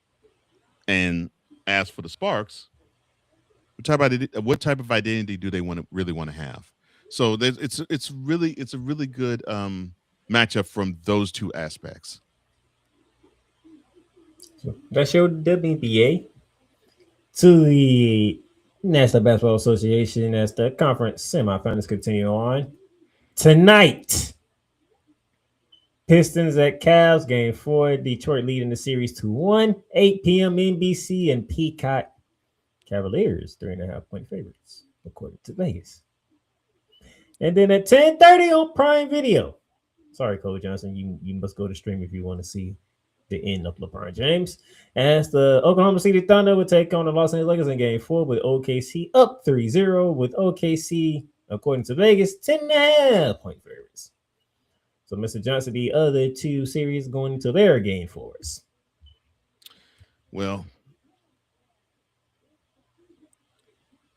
Speaker 4: And as for the Sparks, what type of identity do they really want to have? So it's a really good matchup from those two aspects.
Speaker 5: That's your WNBA. To the National Basketball Association as the conference semifinals continue on. Tonight, Pistons at Cavs, game 4. Detroit leading the series 2-1. 8 p.m. NBC and Peacock. Cavaliers, 3.5-point favorites, according to Vegas. And then at 10:30 on Prime Video. Sorry, Cole Johnson, you must go to stream if you want to see the end of LeBron James. As the Oklahoma City Thunder will take on the Los Angeles Lakers in game 4 with OKC up 3-0, with OKC, according to Vegas, 10.5-point favorites. So, Mr. Johnson, the other two series going into their game 4s.
Speaker 4: Well,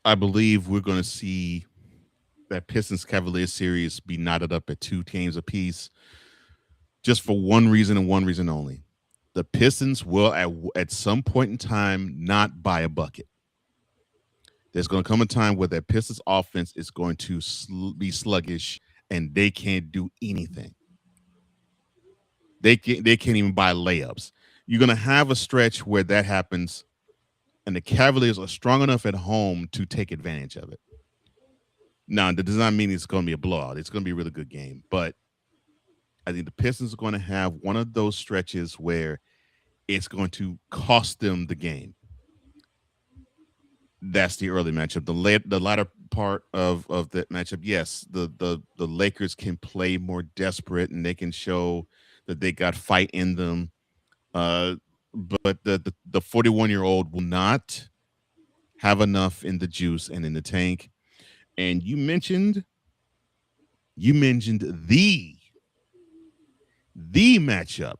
Speaker 4: I believe we're going to see that Pistons Cavaliers series be knotted up at 2 games apiece, just for one reason and one reason only. The Pistons will at some point in time not buy a bucket. There's going to come a time where that Pistons offense is going to be sluggish and they can't do anything. They can't even buy layups. You're going to have a stretch where that happens, and the Cavaliers are strong enough at home to take advantage of it. Now, that does not mean it's going to be a blowout. It's going to be a really good game. But I think the Pistons are going to have one of those stretches where it's going to cost them the game. That's the early matchup. The latter part of that matchup, yes, the Lakers can play more desperate and they can show that they got fight in them. But the 41-year-old will not have enough in the juice and in the tank. And you mentioned the matchup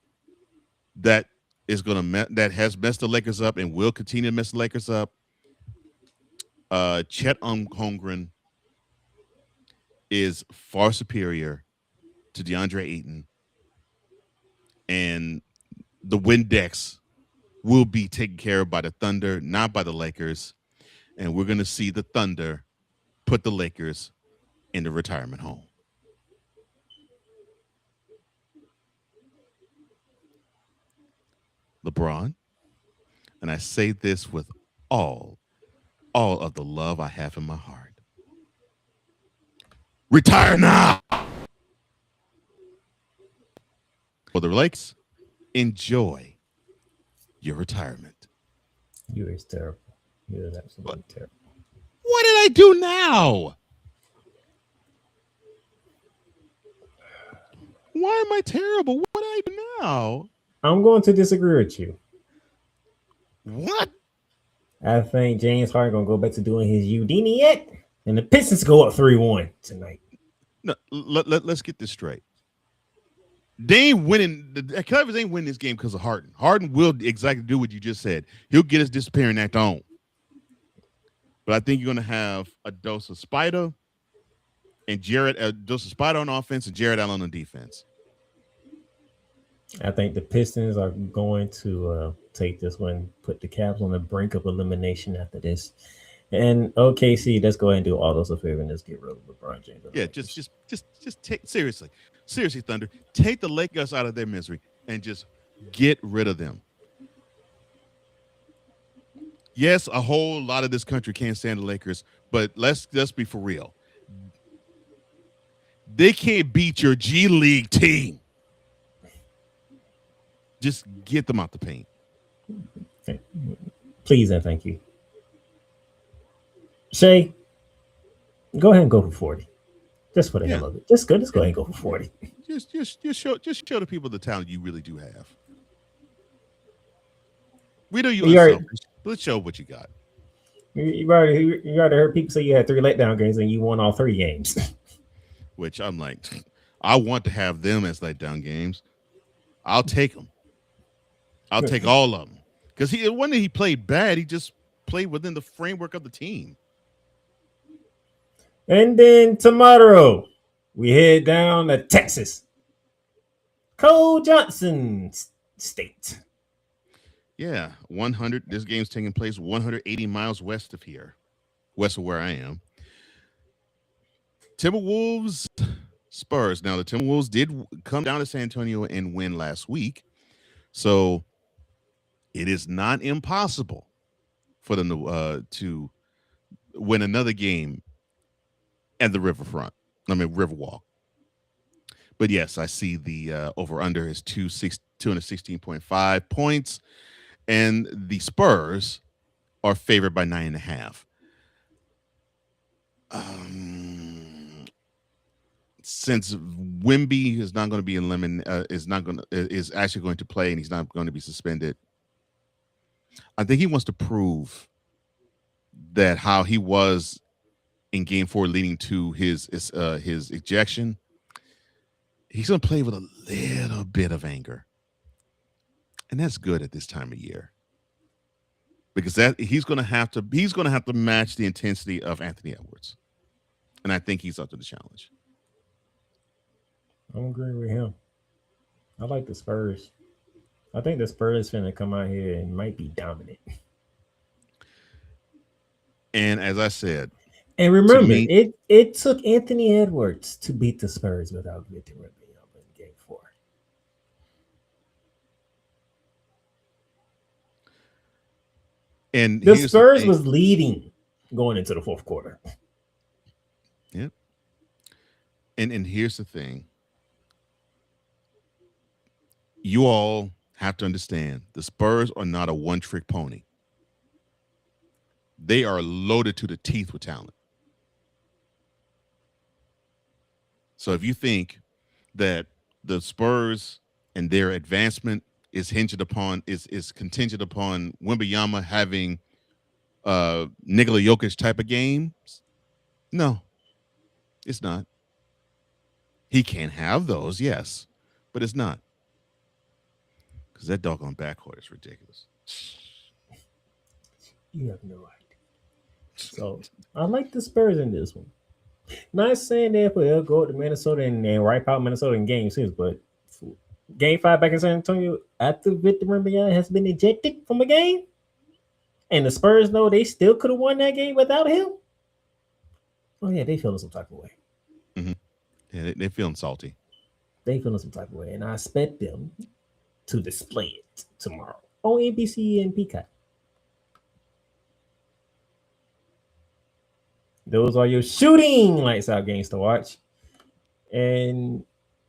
Speaker 4: that is that has messed the Lakers up and will continue to mess the Lakers up. Chet Holmgren is far superior to DeAndre Ayton, and the Windex will be taken care of by the Thunder, not by the Lakers, and we're going to see the Thunder put the Lakers in the retirement home. LeBron, and I say this with all of the love I have in my heart. Retire now. For the Lakers, enjoy your retirement.
Speaker 5: You is terrible. You is absolutely terrible.
Speaker 4: What did I do now? Why am I terrible? What did I do now?
Speaker 5: I'm going to disagree with you.
Speaker 4: What?
Speaker 5: I think James Harden going to go back to doing his Houdini yet, and the Pistons go up 3-1 tonight.
Speaker 4: No, let's get this straight. They ain't winning. The Cavs ain't winning this game because of Harden. Harden will exactly do what you just said. He'll get his disappearing act on. But I think you're going to have a dose of Spider and a dose of Spider on offense and Jared Allen on defense.
Speaker 5: I think the Pistons are going to take this one, put the Cavs on the brink of elimination after this. And OKC, let's go ahead and do all those a favor and let's get rid of LeBron James.
Speaker 4: Yeah, just take seriously, Thunder, take the Lakers out of their misery and just get rid of them. Yes, a whole lot of this country can't stand the Lakers, but let's be for real. They can't beat your G League team. Just get them out the paint.
Speaker 5: Please and thank you. Shay, go ahead and go for 40. Just for the hell of it. Just go ahead and go for 40.
Speaker 4: Just show the people the talent you really do have. We know you're unselfish, but let's show what you got.
Speaker 5: You already heard people say you had 3 letdown games and you won all 3 games.
Speaker 4: Which I'm like, I want to have them as letdown games. I'll take them. I'll take all of them. Because it wasn't that he played bad. He just played within the framework of the team.
Speaker 5: And then tomorrow, we head down to Texas. Cole Johnson State.
Speaker 4: Yeah, 100. This game's taking place 180 miles west of here, west of where I am. Timberwolves, Spurs. Now, the Timberwolves did come down to San Antonio and win last week. So it is not impossible for them to win another game at the Riverwalk. But yes, I see the over-under is 216.5 points, and the Spurs are favored by 9.5. Since Wemby is not going to be is actually going to play, and he's not going to be suspended, I think he wants to prove that how he was in Game 4, leading to his ejection. He's going to play with a little bit of anger, and that's good at this time of year, because he's going to have to match the intensity of Anthony Edwards, and I think he's up to the challenge.
Speaker 5: I'm agreeing with him. I like the Spurs. I think the Spurs finna come out here and might be dominant.
Speaker 4: And as I said,
Speaker 5: and remember, it took Anthony Edwards to beat the Spurs without Victor Wembanyama in Game 4.
Speaker 4: And
Speaker 5: the Spurs was leading going into the fourth quarter.
Speaker 4: Yep. And here's the thing. You all have to understand, the Spurs are not a one-trick pony. They are loaded to the teeth with talent. So if you think that the Spurs and their advancement is contingent upon Wembanyama having Nikola Jokic type of games, no, it's not. He can have those, yes, but it's not. Because that doggone backcourt is ridiculous.
Speaker 5: You have no idea. So I like the Spurs in this one. Not saying that they'll go to Minnesota and wipe out Minnesota in Game 6, but Game 5 back in San Antonio, after Victor Wembanyama has been ejected from a game, and the Spurs know they still could have won that game without him. Oh yeah, they feeling some type of way.
Speaker 4: Mm-hmm. Yeah, they're feeling salty.
Speaker 5: They feeling some type of way, and I expect them to display it tomorrow on NBC and Peacock. Those are your shooting lights out games to watch. And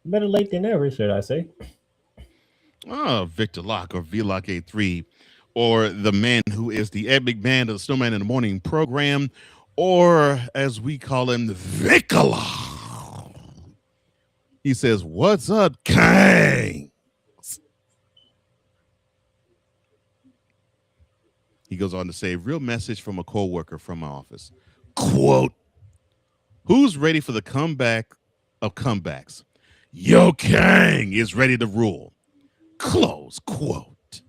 Speaker 5: better late than never, should I say.
Speaker 4: Oh, Victor Locke or V-Lock 83, or the man who is the epic man of the Snowman in the Morning program, or as we call him, Vicola. He says, "What's up, Kang?" He goes on to say, real message from a co-worker from my office. Quote, who's ready for the comeback of comebacks? Yo Kang is ready to rule. Close quote.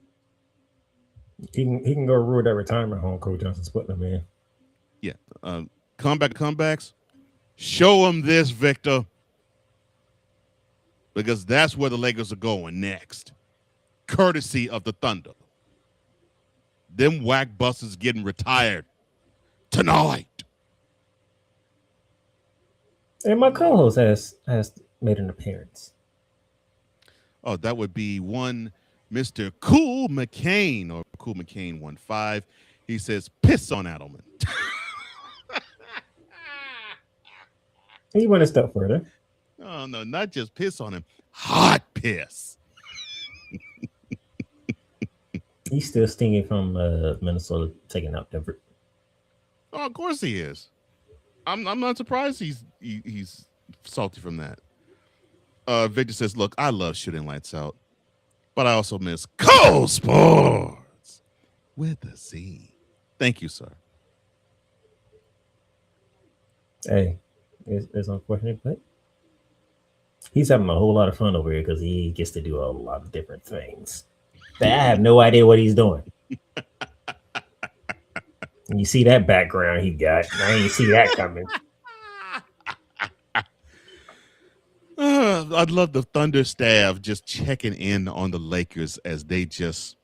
Speaker 5: He can go rule that retirement home Coach Johnson's putting him in.
Speaker 4: Yeah. Comebacks. Show him this, Victor. Because that's where the Lakers are going next. Courtesy of the Thunder. Them whack busters getting retired tonight.
Speaker 5: And my co-host has made an appearance.
Speaker 4: Oh, that would be one Mr. Cool McCain, or Cool McCain 15. He says, piss on Adelman.
Speaker 5: He went a step further.
Speaker 4: Oh, no, not just piss on him. Hot piss.
Speaker 5: He's still stinging from Minnesota taking out Denver.
Speaker 4: Oh, of course he is. I'm not surprised he's salty from that. Victor says, look, I love shooting lights out, but I also miss Cold Sports with a Z. Thank you, sir.
Speaker 5: Hey, it's unfortunate, but he's having a whole lot of fun over here because he gets to do a lot of different things. But I have no idea what he's doing. And you see that background he got. I didn't see that coming.
Speaker 4: I'd love the Thunder staff just checking in on the Lakers as they just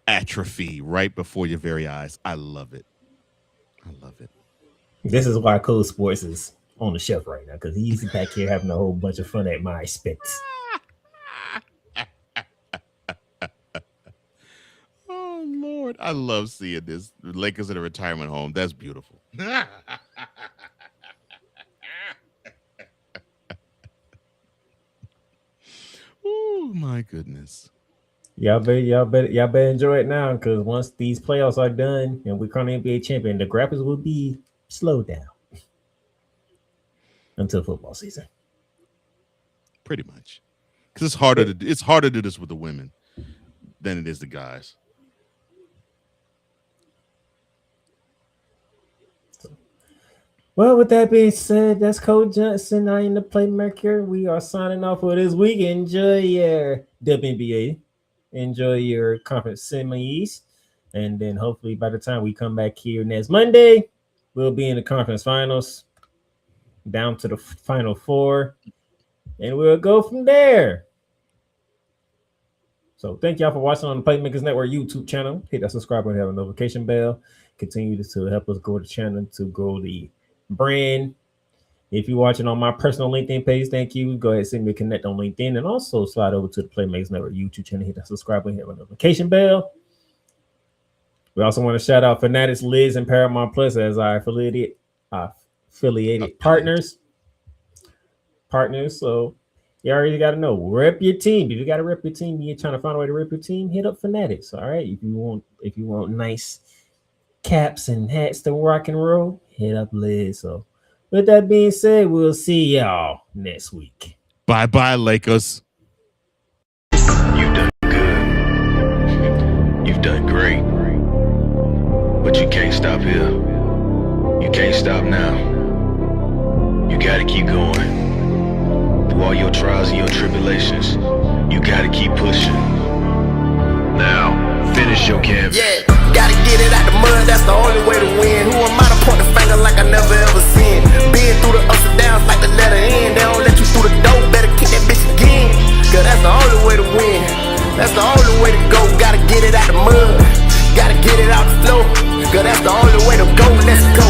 Speaker 4: atrophy right before your very eyes. I love it. I love it.
Speaker 5: This is why Cold Sports is on the shelf right now, because he's back here having a whole bunch of fun at my expense.
Speaker 4: Oh, Lord. Lord, I love seeing this. The Lakers at a retirement home. That's beautiful. Oh my goodness.
Speaker 5: Y'all better enjoy it now, because once these playoffs are done and we crown the NBA champion, the graphics will be slowed down until football season.
Speaker 4: Pretty much, because it's harder to do this with the women than it is the guys.
Speaker 5: Well, with that being said, that's Coach Johnson. I am the Playmaker. We are signing off for this week. Enjoy your WNBA. Enjoy your conference semis. And then hopefully by the time we come back here next Monday, we'll be in the conference finals, down to the final four. And we'll go from there. So thank y'all for watching on the Playmakers Network YouTube channel. Hit that subscribe button, have a notification bell. Continue to help us grow the channel, to grow the brand. If you're watching on my personal LinkedIn page, thank you. Go ahead and send me a connect on LinkedIn, and also slide over to the Playmakers Network YouTube channel. Hit that subscribe button, hit the notification bell. We also want to shout out Fanatics, Liz, and Paramount Plus as our affiliated partners. So you already got to know, rep your team. If you got to rep your team, you're trying to find a way to rep your team, hit up Fanatics. All right. If you want nice caps and hats to rock and roll, hit up Liz. So with that being said, we'll see y'all next week.
Speaker 4: Bye Lakers.
Speaker 12: You've done good. You've done great. But you can't stop here. You can't stop now. You gotta keep going. Through all your trials and your tribulations, you gotta keep pushing. Now, finish your canvas.
Speaker 2: Yeah, gotta get it out the mud, that's the only way to win. Who am I to point the finger like I never ever seen? Been through the ups and downs like the letter N. They don't let you through the door, better kick that bitch again. Cause that's the only way to win. That's the only way to go. Gotta get it out the mud, gotta get it out the floor. Cause that's the only way to go, let's go.